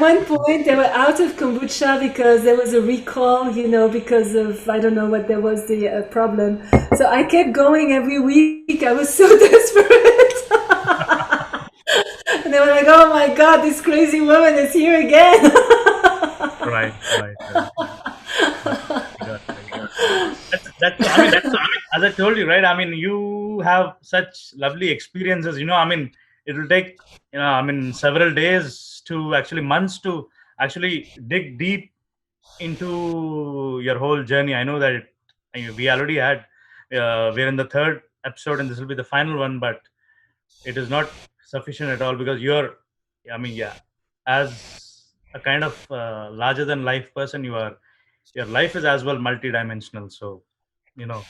Speaker 2: one point, they were out of kombucha because there was a recall, because of, I don't know what there was the problem. So I kept going every week. I was so desperate. And they were like, "Oh my God, this crazy woman is here again."
Speaker 1: right, right, right, right. Got it. I got it. I got it. That's. I mean, as I told you, right? I mean, you have such lovely experiences. I mean, it will take, I mean, several days to actually months to actually dig deep into your whole journey. I know that I mean, we already had. We're in the third episode, and this will be the final one. But it is not sufficient at all because you're. I mean, yeah, as a kind of larger than life person, your life is as well multidimensional. So you know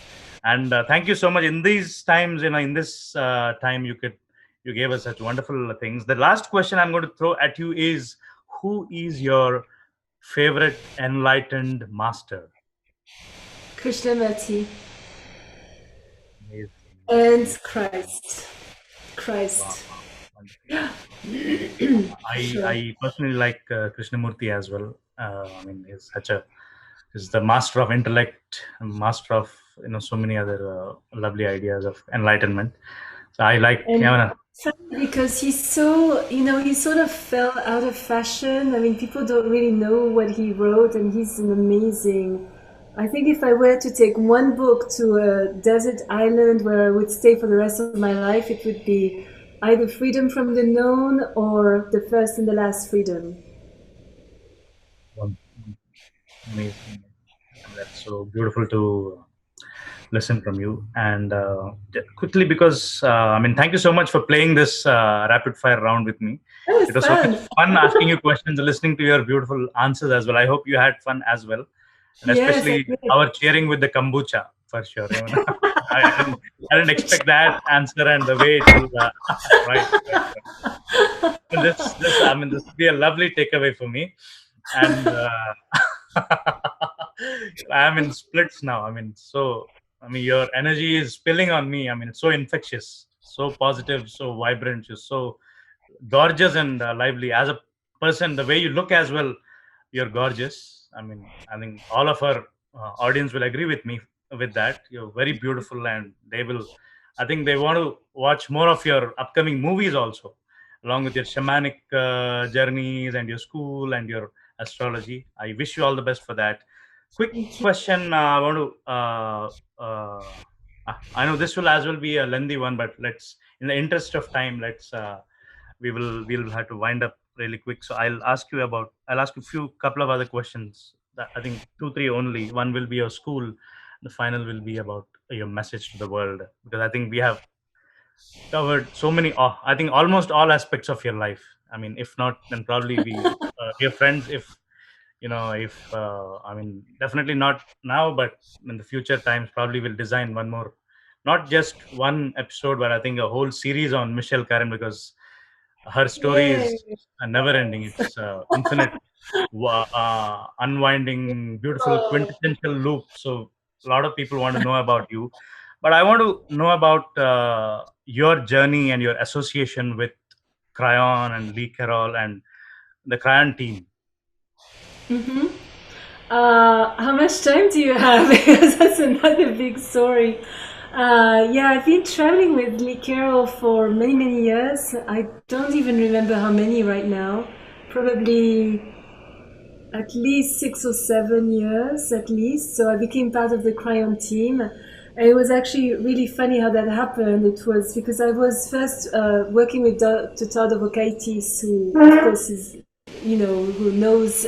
Speaker 1: and thank you so much in these times, in this time you gave us such wonderful things. The last question I'm going to throw at you is, who is your favorite enlightened master?
Speaker 2: Krishnamurti
Speaker 1: Amazing,
Speaker 2: and
Speaker 1: amazing.
Speaker 2: Christ.
Speaker 1: Wow,
Speaker 2: Christ.
Speaker 1: wow, wonderful, wonderful. I
Speaker 2: Sure.
Speaker 1: personally like Krishnamurti as well. I mean, he's the master of intellect, master of so many other lovely ideas of enlightenment. So I like,
Speaker 2: And
Speaker 1: yeah.
Speaker 2: funny because he's so, he sort of fell out of fashion. I mean, people don't really know what he wrote, and he's an amazing. I think if I were to take one book to a desert island where I would stay for the rest of my life, it would be either Freedom from the Known or The First and the Last Freedom.
Speaker 1: One, amazing. And that's so beautiful to listen from you. And quickly, because I mean, thank you so much for playing this rapid fire round with me.
Speaker 2: That was
Speaker 1: It was so much
Speaker 2: fun.
Speaker 1: fun asking you questions and listening to your beautiful answers as well. I hope you had fun as well, and
Speaker 2: Yes, I
Speaker 1: especially
Speaker 2: did.
Speaker 1: our cheering with the kombucha for sure. I didn't expect that answer and the way it will. Right, right, right. And I mean, this would be a lovely takeaway for me. And I'm in splits now. I mean, your energy is spilling on me. I mean, it's so infectious, so positive, so vibrant, just so gorgeous and lively. As a person, the way you look as well, you're gorgeous. I think all of our audience will agree with me with that. You're very beautiful, and they will. I think they want to watch more of your upcoming movies also, along with your shamanic journeys and your school and your astrology. I wish you all the best for that. Quick
Speaker 2: Thank you.
Speaker 1: question. I want to. I know this will as well be a lengthy one, but in the interest of time, we'll have to wind up really quick. So I'll ask you a couple of other questions. I think two, three only. One will be your school. The final will be about your message to the world, because I think we have covered so many. I think almost all aspects of your life. I mean, if not, then probably we are friends. If I mean, definitely not now, but in the future times, probably we'll design one more, not just one episode, but I think a whole series on Michelle Karen, because her story is
Speaker 2: Yay.
Speaker 1: never ending. It's infinite, unwinding, beautiful,
Speaker 2: Oh.
Speaker 1: quintessential loop. So a lot of people want to know about you, but I want to know about your journey and your association with Cryon and Lee Carroll and the Cryon team.
Speaker 2: Mm-hmm. How much time do you have? Because that's another big story. Yeah, I've been traveling with Lee Carroll for many, many years. I don't even remember how many right now. Probably at least 6 or 7 years, at least. So I became part of the Cryon team. And it was actually really funny how that happened. It was because I was first working with Dr. Todd Avokaitis, who, of course, is, who knows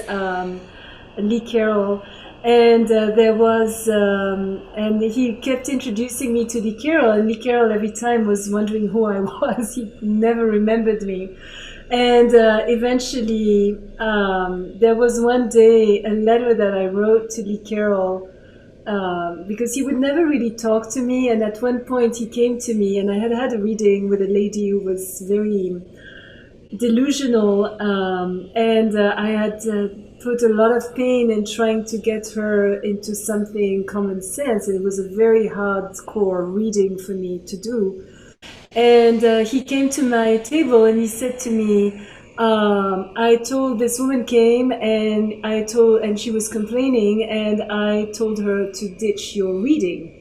Speaker 2: Lee Carroll. And and he kept introducing me to Lee Carroll. And Lee Carroll every time was wondering who I was. He never remembered me. And eventually, there was one day a letter that I wrote to Lee Carroll, because he would never really talk to me. And at one point, he came to me, and I had had a reading with a lady who was very delusional, and I had put a lot of pain in trying to get her into something common sense. And it was a very hardcore reading for me to do. And he came to my table and he said to me, I told this woman came and she was complaining, and I told her to ditch your reading.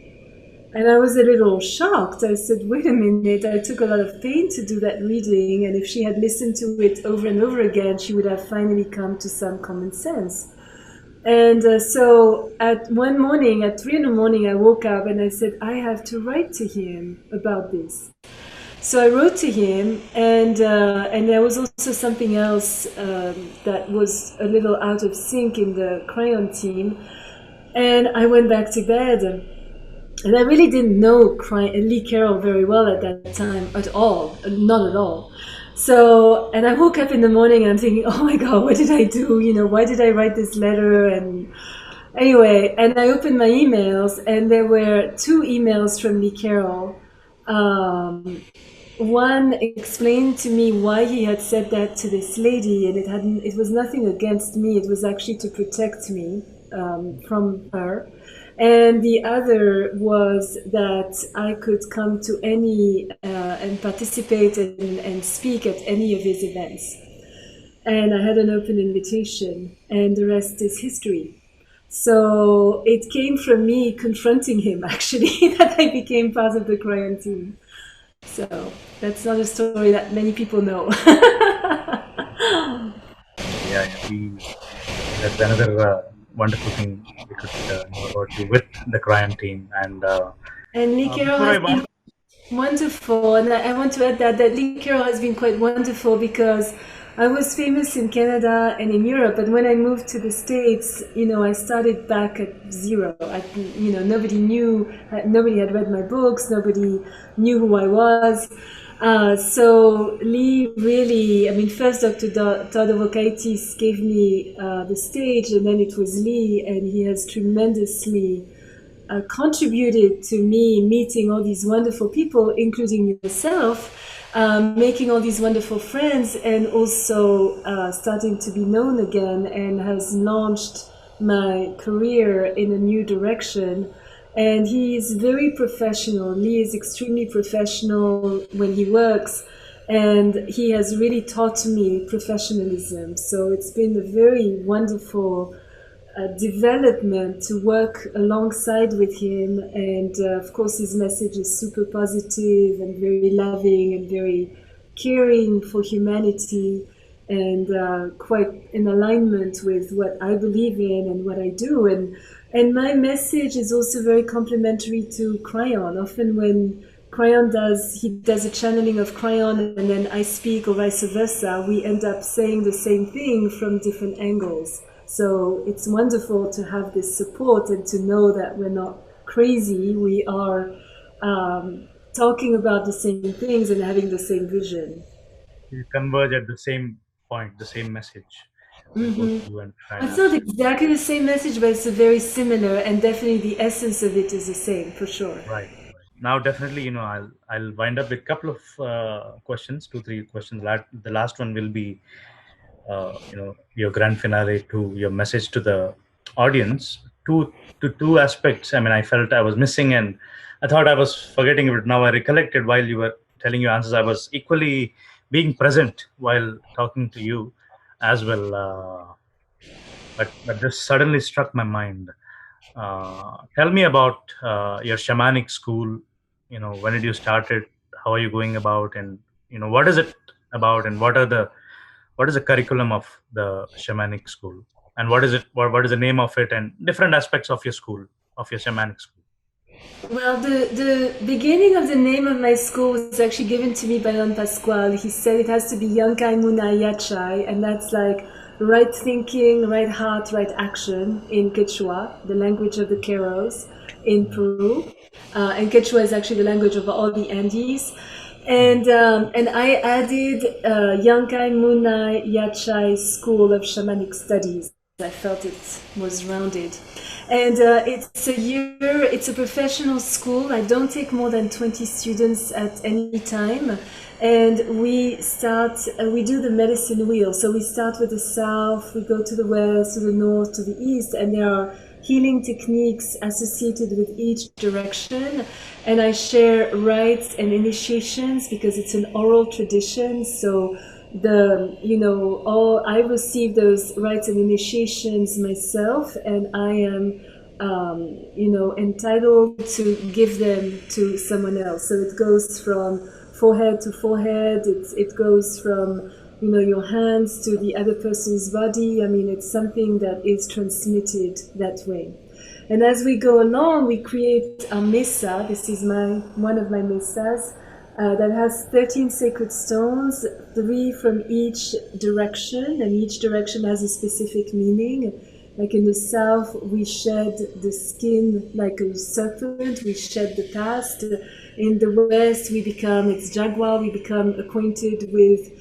Speaker 2: And I was a little shocked. I said, wait a minute, I took a lot of pain to do that reading, and if she had listened to it over and over again, she would have finally come to some common sense. And so at one morning, at 3 in the morning, I woke up and I said, I have to write to him about this. So I wrote to him, and there was also something else that was a little out of sync in the crayon team. And I went back to bed. And I really didn't know Lee Carroll very well at that time at all, not at all. So, and I woke up in the morning and I'm thinking, oh my God, what did I do? You know, why did I write this letter? And anyway, and I opened my emails, and there were 2 emails from Lee Carroll. One explained to me why he had said that to this lady, and it was nothing against me. It was actually to protect me from her. And the other was that I could come to any and participate and speak at any of his events. And I had an open invitation, and the rest is history. So it came from me confronting him, actually, that I became part of the crayon team. So that's not a story that many people know.
Speaker 1: Yeah, that's another wonderful thing we could know about you with the Cryon team.
Speaker 2: And Lee Carroll
Speaker 1: Before
Speaker 2: has
Speaker 1: I
Speaker 2: been
Speaker 1: want,
Speaker 2: wonderful, and I want to add that Lee Carroll has been quite wonderful because I was famous in Canada and in Europe, but when I moved to the States, you know, I started back at zero. Nobody knew, nobody had read my books, nobody knew who I was. So Lee really, I mean, first Dr. Tadovokaitis gave me the stage, and then it was Lee, and he has tremendously contributed to me meeting all these wonderful people, including yourself, making all these wonderful friends, and also starting to be known again, and has launched my career in a new direction. And he is very professional. Lee is extremely professional when he works, and he has really taught me professionalism. So it's been a very wonderful development to work alongside with him. And of course, his message is super positive and very loving and very caring for humanity, and quite in alignment with what I believe in and what I do. And my message is also very complementary to Cryon. Often when Cryon does a channeling of Cryon, and then I speak, or vice versa, we end up saying the same thing from different angles. So it's wonderful to have this support and to know that we're not crazy. We are talking about the same things and having the same vision.
Speaker 1: you converge at the same point, the same message, both you and Ryan.
Speaker 2: It's not exactly the same message, but it's very similar, and definitely the essence of it is the same, for sure.
Speaker 1: Right. Now, definitely, I'll wind up with a couple of questions, 2, 3 questions. The last one will be, your grand finale to your message to the audience. Two aspects. I mean, I felt I was missing, and I thought I was forgetting it. Now I recollected while you were telling your answers. I was equally being present while talking to you as well. But this suddenly struck my mind. Tell me about your shamanic school. When did you start it? How are you going about? And what is it about? And what is the curriculum of the shamanic school? And what is it? What is the name of it? And different aspects of your school, of your shamanic school.
Speaker 2: Well, the beginning of the name of my school was actually given to me by Don Pasquale. He said it has to be Yankai Muna Yachai, and that's like right thinking, right heart, right action in Quechua, the language of the Queros in Peru. And Quechua is actually the language of all the Andes. And I added Yankai Muna Yachai School of Shamanic Studies. I felt it was rounded. And it's a year, it's a professional school. I don't take more than 20 students at any time. And we do the medicine wheel. So we start with the south, we go to the west, to the north, to the east, and there are healing techniques associated with each direction. And I share rites and initiations because it's an oral tradition. So I receive those rites and initiations myself, and I am entitled to give them to someone else. So it goes from forehead to forehead. It goes from your hands to the other person's body. I mean, it's something that is transmitted that way. And as we go along, we create a mesa. This is one of my mesas. That has 13 sacred stones, 3 from each direction, and each direction has a specific meaning. Like in the south, we shed the skin like a serpent, we shed the past. In the west, it's jaguar, we become acquainted with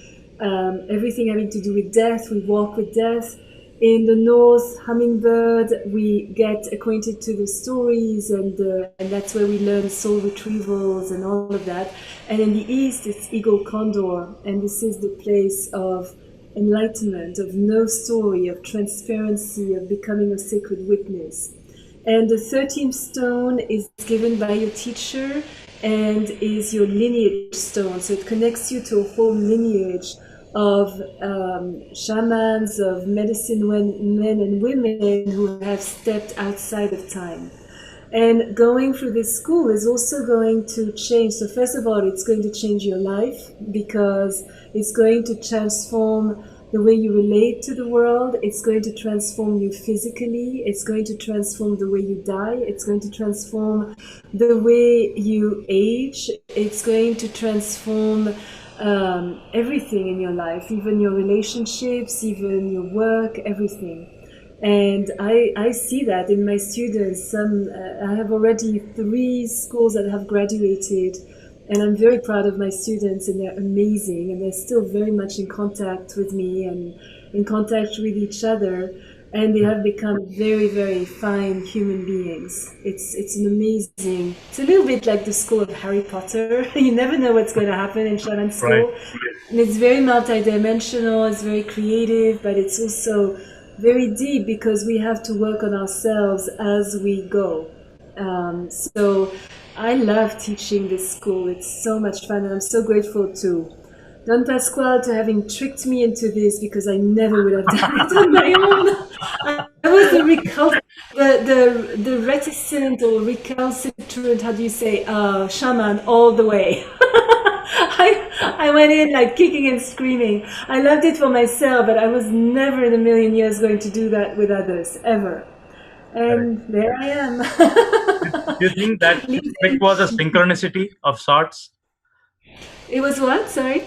Speaker 2: everything having to do with death, we walk with death. In the north, hummingbird, we get acquainted to the stories, and that's where we learn soul retrievals and all of that. And in the east, it's eagle condor, and this is the place of enlightenment, of no story, of transparency, of becoming a sacred witness. And the 13th stone is given by your teacher and is your lineage stone. So it connects you to a whole lineage of shamans, of medicine men and women who have stepped outside of time. And going through this school is also going to change. So first of all, it's going to change your life because it's going to transform the way you relate to the world. It's going to transform you physically. It's going to transform the way you die. It's going to transform the way you age. It's going to transform everything in your life, even your relationships, even your work, everything. And I see that in my students. I have already 3 schools that have graduated, and I'm very proud of my students, and they're amazing, and they're still very much in contact with me and in contact with each other, and they have become very, very fine human beings. It's an amazing, it's a little bit like the school of Harry Potter. You never know what's going to happen in Shaman school.
Speaker 1: Right.
Speaker 2: And it's very multidimensional, it's very creative, but it's also very deep because we have to work on ourselves as we go. So I love teaching this school. It's so much fun, and I'm so grateful to Don Pasquale to having tricked me into this because I never would have done it on my own. I was the reticent or recalcitrant, how do you say, shaman all the way. I went in like kicking and screaming. I loved it for myself, but I was never in a million years going to do that with others, ever. And
Speaker 1: Correct.
Speaker 2: there I am.
Speaker 1: Do you think that trick was a synchronicity of sorts?
Speaker 2: It was what? Sorry?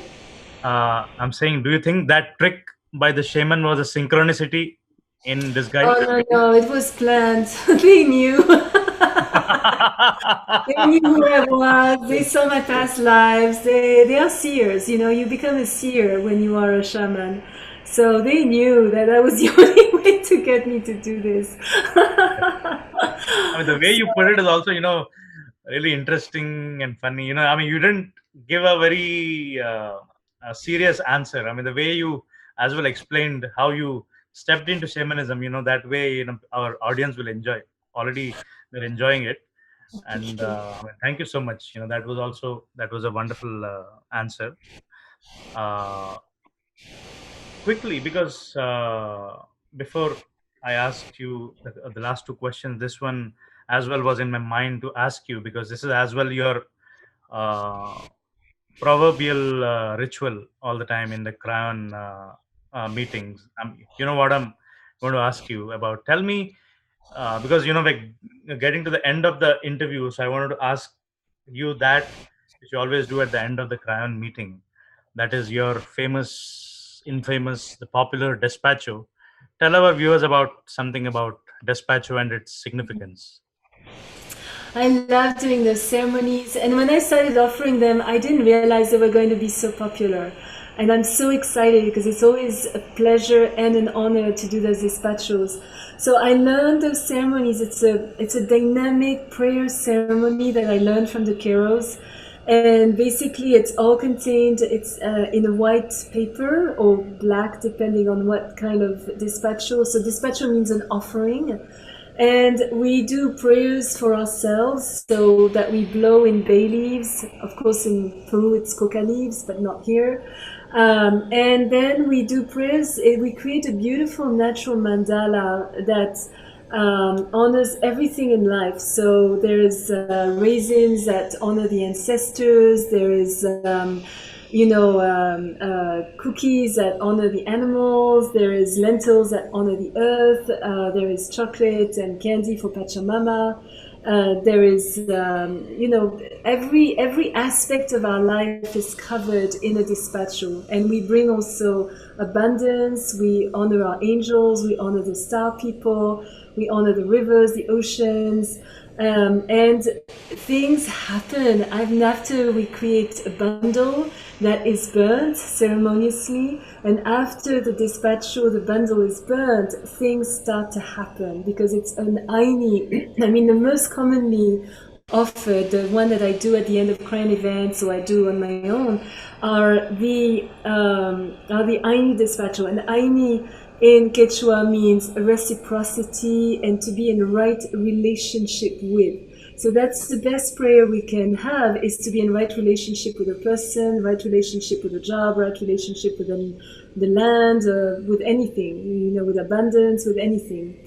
Speaker 1: I'm saying, do you think that trick by the shaman was a synchronicity in disguise?
Speaker 2: Oh, no, it was planned. They knew. They knew who I was. They saw my past lives. They are seers. You become a seer when you are a shaman. So they knew that that was the only way to get me to do this.
Speaker 1: I mean, the way you put it is also, really interesting and funny. I mean, you didn't give a very a serious answer. I mean, the way you as well explained how you stepped into shamanism, that way, our audience will enjoy. Already, they're enjoying it. And I mean, thank you so much. That was a wonderful answer. Uh, Quickly, because before I asked you the last 2 questions, this one as well was in my mind to ask you, because this is as well your uh, proverbial ritual all the time in the crayon meetings. You know what I'm going to ask you about? Tell me, because like getting to the end of the interview, so I wanted to ask you that which you always do at the end of the crayon meeting. That is your infamous, the popular despacho. Tell our viewers about something about despacho and its significance.
Speaker 2: I love doing those ceremonies, and when I started offering them, I didn't realize they were going to be so popular. And I'm so excited because it's always a pleasure and an honor to do those dispatchos. So I learned those ceremonies. It's a dynamic prayer ceremony that I learned from the Keros. And basically it's all contained, it's in a white paper or black depending on what kind of despacho. So despacho means an offering, and we do prayers for ourselves, so that we blow in bay leaves. Of course in Peru it's coca leaves, but not here. And then we do prayers. We create a beautiful natural mandala that honors everything in life. So there's raisins that honor the ancestors. There is cookies that honor the animals. There is lentils that honor the earth. There is chocolate and candy for Pachamama. There is, every aspect of our life is covered in a despacho, and we bring also abundance. We honor our angels. We honor the star people. We honor the rivers, the oceans, and things happen. After we create a bundle that is burnt ceremoniously, and after the despacho, the bundle is burnt, things start to happen because it's an aini. I mean, the most commonly offered, the one that I do at the end of Crown events, or I do on my own, are the aini despacho. And aini in Quechua means reciprocity and to be in the right relationship with. So that's the best prayer we can have, is to be in right relationship with a person, right relationship with a job, right relationship with the land, with anything, with abundance, with anything.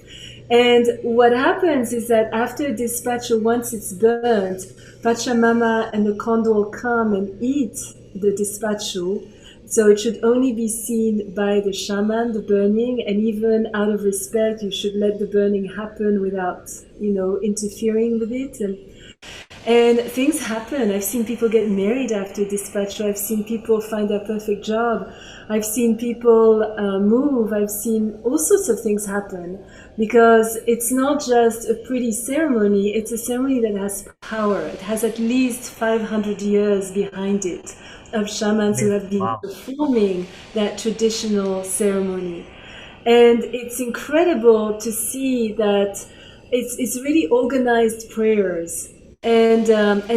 Speaker 2: And what happens is that after despacho, once it's burnt, Pachamama and the condor come and eat the despacho. So it should only be seen by the shaman, the burning, and even out of respect, you should let the burning happen without, interfering with it. And things happen. I've seen people get married after despacho. I've seen people find their perfect job. I've seen people move. I've seen all sorts of things happen, because it's not just a pretty ceremony. It's a ceremony that has power. It has at least 500 years behind it of shamans who have been
Speaker 1: Wow.
Speaker 2: performing that traditional ceremony. And it's incredible to see that it's really organized prayers. And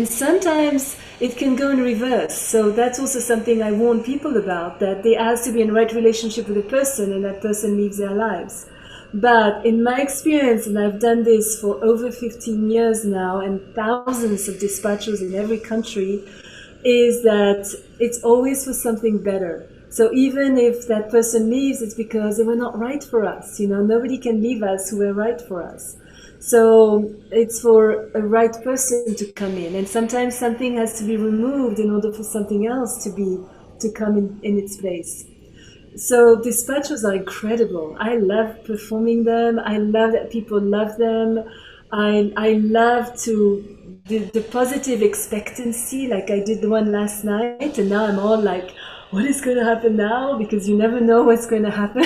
Speaker 2: sometimes it can go in reverse. So that's also something I warn people about, that they ask to be in right relationship with a person and that person leaves their lives. But in my experience, and I've done this for over 15 years now and thousands of dispatchers in every country, is that it's always for something better. So even if that person leaves, it's because they were not right for us. Nobody can leave us who were right for us. So it's for a right person to come in, and sometimes something has to be removed in order for something else to come in its place. So dispatchers are incredible. I love performing them. I love that people love them. I love the positive expectancy, like I did the one last night, and now I'm all like, what is going to happen now? Because you never know what's going to happen.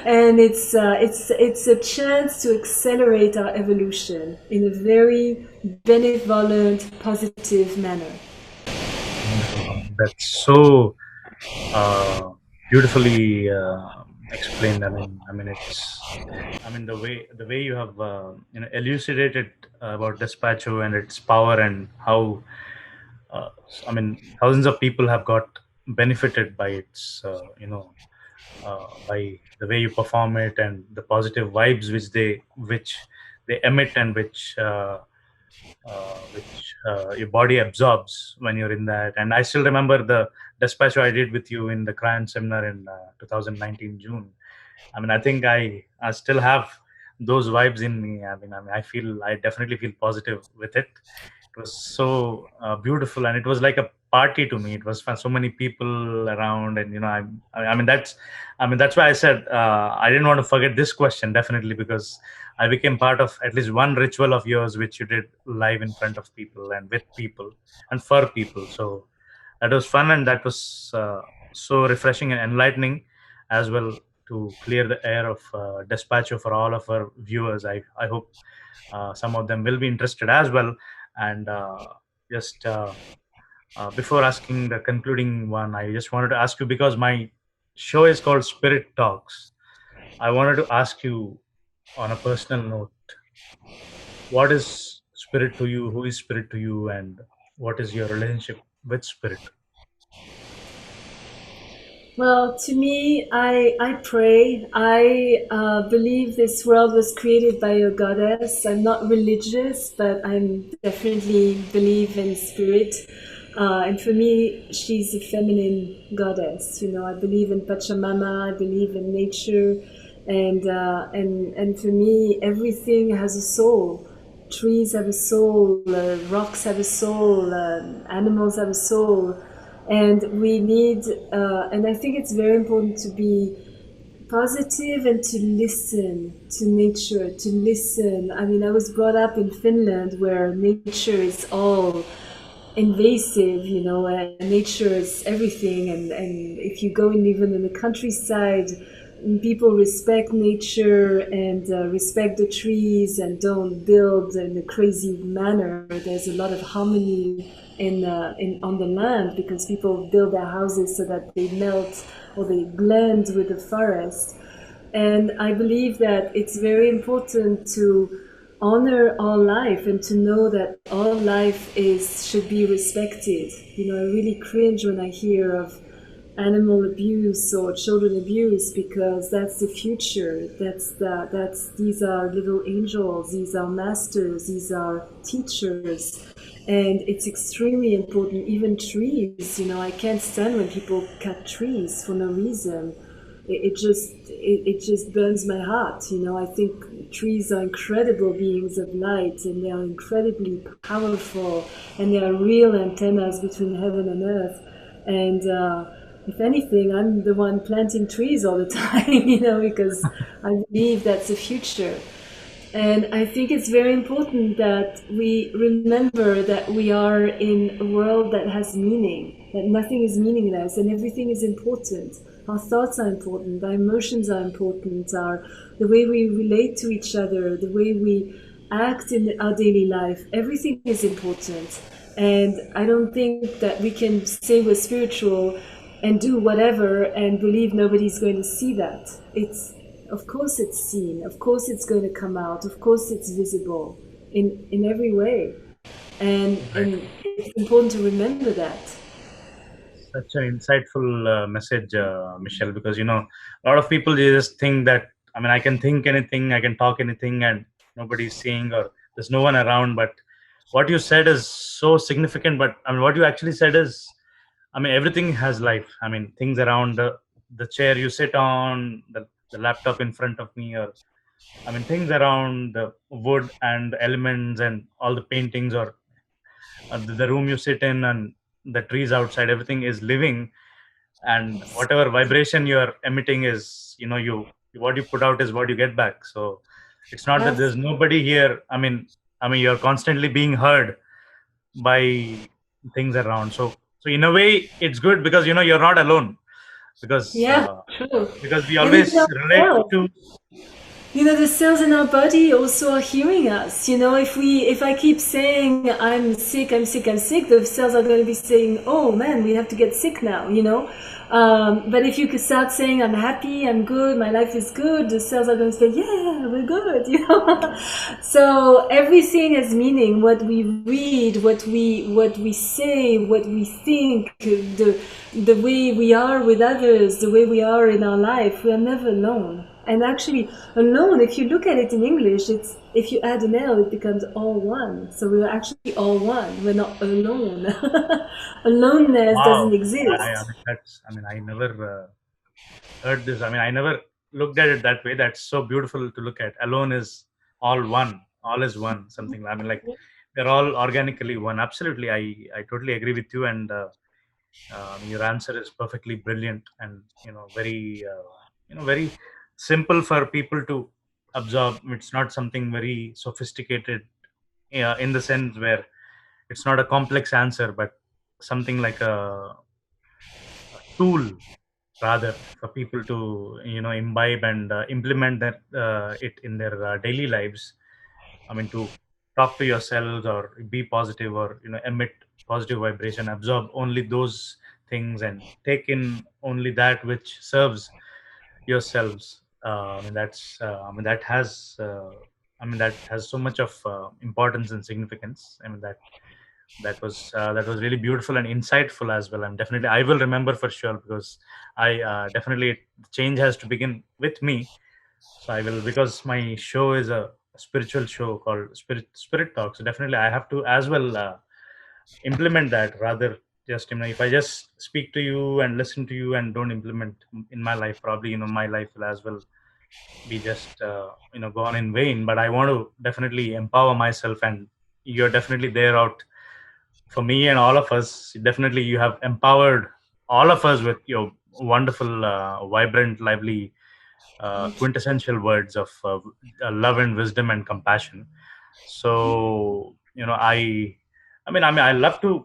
Speaker 2: And it's a chance to accelerate our evolution in a very benevolent, positive manner.
Speaker 1: That's so beautifully explained. The way you have elucidated about despacho and its power, and how uh, thousands of people have got benefited by its by the way you perform it, and the positive vibes which they emit, and which your body absorbs when you're in that. And I still remember the despacho I did with you in the Crayon seminar in 2019 June. I think I still have those vibes in me. I definitely feel positive with it. It was so beautiful, and it was like a party to me. It was for so many people around, and that's why I said I didn't want to forget this question, definitely, because I became part of at least one ritual of yours, which you did live in front of people and with people and for people. So that was fun, and that was so refreshing and enlightening as well, to clear the air of despacho for all of our viewers. I hope some of them will be interested as well, and just Before asking the concluding one, I just wanted to ask you, because my show is called Spirit Talks. I wanted to ask you on a personal note, what is spirit to you? Who is spirit to you? And what is your relationship with spirit?
Speaker 2: Well, to me, I pray. I believe this world was created by a goddess. I'm not religious, but I'm definitely believe in spirit. And for me, she's a feminine goddess. You know, I believe in Pachamama. I believe in nature, and for me, everything has a soul. Trees have a soul. Rocks have a soul. Animals have a soul, and we need and I think it's very important to be positive and to listen to nature, to listen. I mean, I was brought up in Finland where nature is all invasive, you know, and nature is everything. And if you go and even in the countryside, people respect nature and respect the trees and don't build in a crazy manner. There's a lot of harmony in on the land because people build their houses so that they melt or they blend with the forest. And I believe that it's very important to honor all life and to know that all life is should be respected. You know, I really cringe when I hear of animal abuse or children abuse because that's the future. That's these are little angels, these are masters, these are teachers. And it's extremely important. Even trees, you know, I can't stand when people cut trees for no reason. It just burns my heart. You know, I think trees are incredible beings of light, and they are incredibly powerful, and they are real antennas between heaven and earth. And if anything, I'm the one planting trees all the time, you know, because I believe that's the future. And I think it's very important that we remember that we are in a world that has meaning, that nothing is meaningless and everything is important. Our thoughts are important, our emotions are important, the way we relate to each other, the way we act in our daily life, everything is important. And I don't think that we can say we're spiritual and do whatever and believe nobody's going to see that. It's of course it's seen, of course it's going to come out, of course it's visible in every way.
Speaker 1: Right.
Speaker 2: And it's important to remember that.
Speaker 1: Such an insightful message, Michelle, because a lot of people, they just think that, I mean, I can think anything, I can talk anything, and nobody's seeing, or there's no one around. But what you said is so significant. But I mean, what you actually said is, I mean, everything has life. I mean, things around the chair you sit on, the laptop in front of me, or I mean, things around the wood and the elements and all the paintings, or the room you sit in, and the trees outside, everything is living. And whatever vibration you are emitting is, you what you put out is what you get back. So it's not that there's nobody here. I mean, you're constantly being heard by things around. So in a way, it's good, because you're not alone, because
Speaker 2: Yeah, true.
Speaker 1: we
Speaker 2: And even
Speaker 1: always relate
Speaker 2: ourselves,
Speaker 1: to.
Speaker 2: you know, the cells in our body also are hearing us. You know, if I keep saying I'm sick, I'm sick, I'm sick, the cells are going to be saying, oh man, we have to get sick now, you know. But if you could start saying I'm happy, I'm good, my life is good, the cells are going to say, yeah, we're good, you know. So everything has meaning. What we read, what we say, what we think, the way we are with others, the way we are in our life, we are never alone. And actually, alone, if you look at it in English, it's if you add an L, it becomes all one. So we're actually all one. We're not alone. Aloneness doesn't
Speaker 1: Wow. I
Speaker 2: exist.
Speaker 1: mean, I never heard this. I mean, I never looked at it that way. That's so beautiful to look at. Alone is all one. All is one. Something. I mean, like, they're all organically one. Absolutely, I totally agree with you. And your answer is perfectly brilliant, and very very simple for people to absorb. It's not something very sophisticated, in the sense where it's not a complex answer, but something like a tool, rather, for people to imbibe and implement it in their daily lives. I mean, to talk to yourselves, or be positive, or emit positive vibration, absorb only those things, and take in only that which serves yourselves. I mean, that has so much of importance and significance. I mean, that was really beautiful and insightful as well. And definitely, I will remember for sure, because I definitely, change has to begin with me. So I will, because my show is a spiritual show called Spirit Talk. So definitely, I have to as well implement that, rather just, if I just speak to you and listen to you and don't implement in my life, probably, my life will as well be just gone in vain. But I want to definitely empower myself, and you're definitely there out for me and all of us. Definitely, you have empowered all of us with your wonderful, vibrant, lively,
Speaker 2: Thank you.
Speaker 1: quintessential words of love and wisdom and compassion. So, I love to,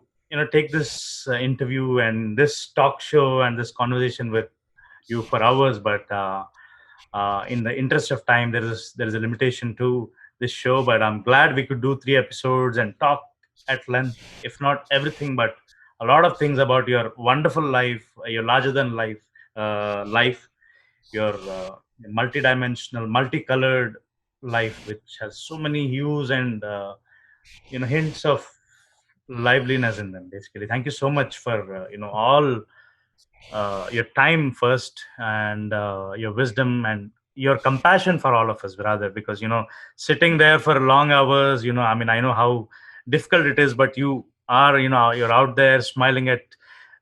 Speaker 1: take this interview and this talk show and this conversation with you for hours, but in the interest of time, there is a limitation to this show. But I'm glad we could do 3 episodes and talk at length, if not everything, but a lot of things about your wonderful life, your larger than life, your multidimensional, multicolored life, which has so many hues and hints of liveliness in them. Basically, thank you so much for all your time first, and your wisdom and your compassion for all of us, rather, because sitting there for long hours, I know how difficult it is, but you're out there smiling at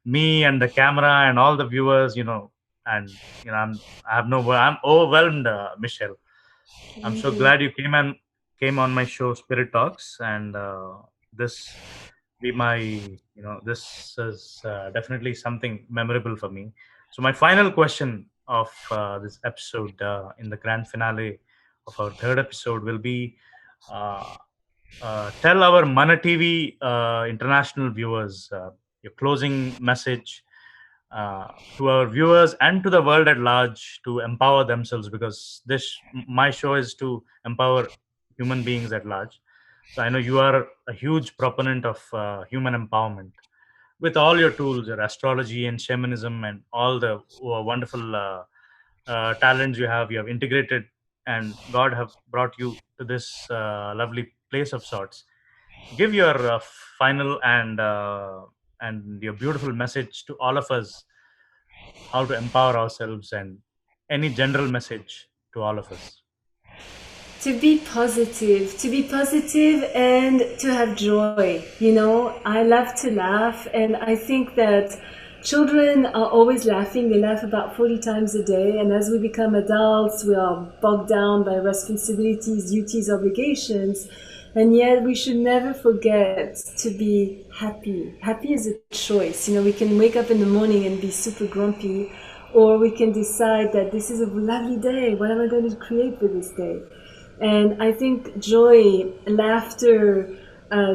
Speaker 1: me and the camera and all the viewers, and I have no word. I'm overwhelmed, Michelle. I'm
Speaker 2: Thank
Speaker 1: so
Speaker 2: you.
Speaker 1: glad you came on my show, Spirit Talks, and this this is definitely something memorable for me. So my final question of this episode, in the grand finale of our third episode, will be, uh, tell our Mana TV international viewers your closing message to our viewers and to the world at large, to empower themselves, because my show is to empower human beings at large. So I know you are a huge proponent of human empowerment with all your tools, your astrology and shamanism, and all the wonderful talents you have integrated, and God have brought you to this lovely place of sorts. Give your final and your beautiful message to all of us, how to empower ourselves, and any general message to all of us.
Speaker 2: To be positive and to have joy. I love to laugh, and I think that children are always laughing. They laugh about 40 times a day, and as we become adults, we are bogged down by responsibilities, duties, obligations. And yet, we should never forget to be happy. Happy is a choice. We can wake up in the morning and be super grumpy, or we can decide that this is a lovely day. What am I going to create for this day? And I think joy, laughter,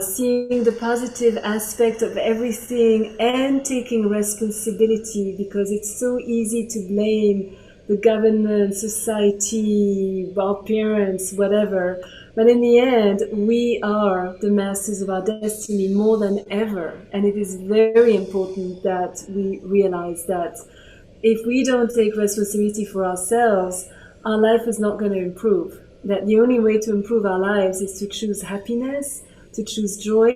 Speaker 2: seeing the positive aspect of everything, and taking responsibility, because it's so easy to blame the government, society, our parents, whatever. But in the end, we are the masters of our destiny more than ever. And it is very important that we realize that if we don't take responsibility for ourselves, our life is not going to improve. That the only way to improve our lives is to choose happiness, to choose joy,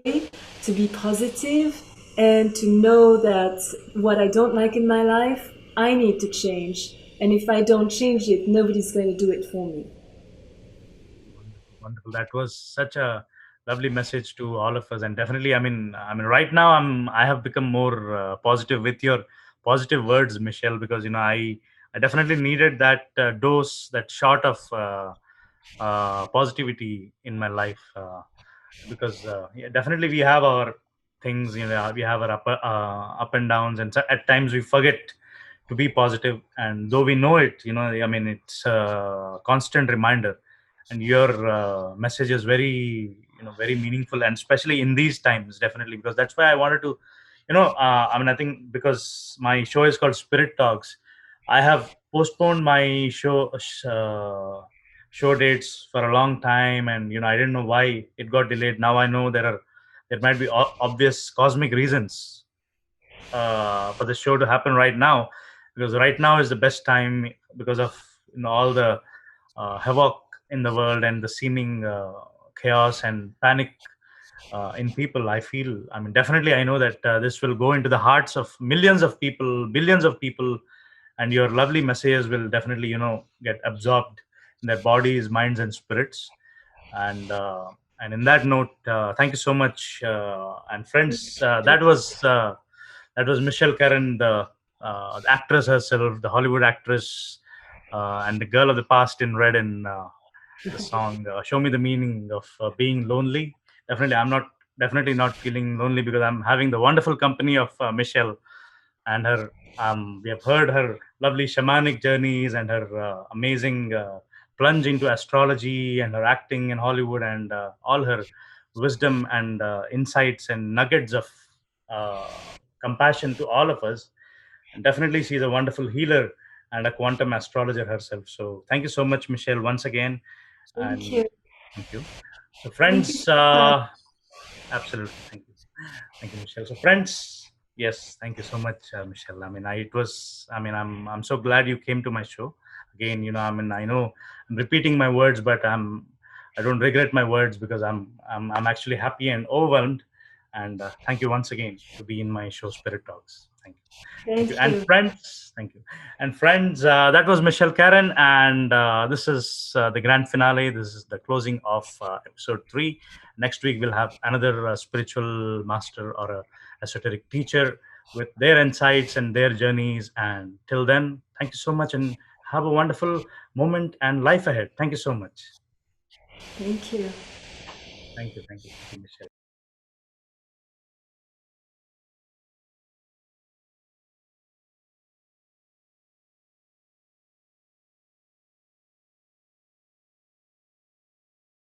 Speaker 2: to be positive, and to know that what I don't like in my life, I need to change. And if I don't change it, nobody's going to do it for me.
Speaker 1: Wonderful, wonderful. That was such a lovely message to all of us, and definitely, right now, I have become more positive with your positive words, Michelle, because I definitely needed that dose, that shot of positivity in my life. Because yeah, definitely we have our things, we have our up and downs, and so at times we forget to be positive, and though we know it, it's a constant reminder. And your message is very, very meaningful, and especially in these times, definitely, because that's why I wanted to, I think, because my show is called Spirit Talks, I have postponed my show dates for a long time, and I didn't know why it got delayed. Now I know there are there might be obvious cosmic reasons for the show to happen right now, because right now is the best time because of all the havoc in the world and the seeming chaos and panic in people. I feel, I mean, definitely, I know that this will go into the hearts of millions of people, billions of people, and your lovely messages will definitely, get absorbed in their bodies, minds, and spirits. And in that note, thank you so much, and friends. That was Michelle Karen, the actress herself, the Hollywood actress, and the girl of the past in red in the song "Show Me the Meaning of Being Lonely." Definitely not feeling lonely because I'm having the wonderful company of Michelle and her. We have heard her lovely shamanic journeys and her amazing plunge into astrology and her acting in Hollywood, and all her wisdom and insights and nuggets of uh, compassion to all of us. And definitely, she's a wonderful healer and a quantum astrologer herself. So, thank you so much, Michelle, once again.
Speaker 2: Thank
Speaker 1: And
Speaker 2: you.
Speaker 1: thank you. So,
Speaker 2: Thank you
Speaker 1: friends,
Speaker 2: so much.
Speaker 1: absolutely. Thank you. Thank you, Michelle. So, friends, yes, thank you so much, Michelle. I mean, I'm so glad you came to my show again. I know I'm repeating my words, but I don't regret my words because I'm actually happy and overwhelmed. And thank you once again to be in my show, Spirit Talks. Thank you. Thank you.
Speaker 2: Thank
Speaker 1: And
Speaker 2: you.
Speaker 1: friends, thank you. And friends, that was Michelle Karen. And this is the grand finale. This is the closing of episode 3. Next week, we'll have another spiritual master or a esoteric teacher with their insights and their journeys. And till then, thank you so much and have a wonderful moment and life ahead. Thank you so much.
Speaker 2: Thank you.
Speaker 1: Thank you. Thank you. Thank you, Michelle.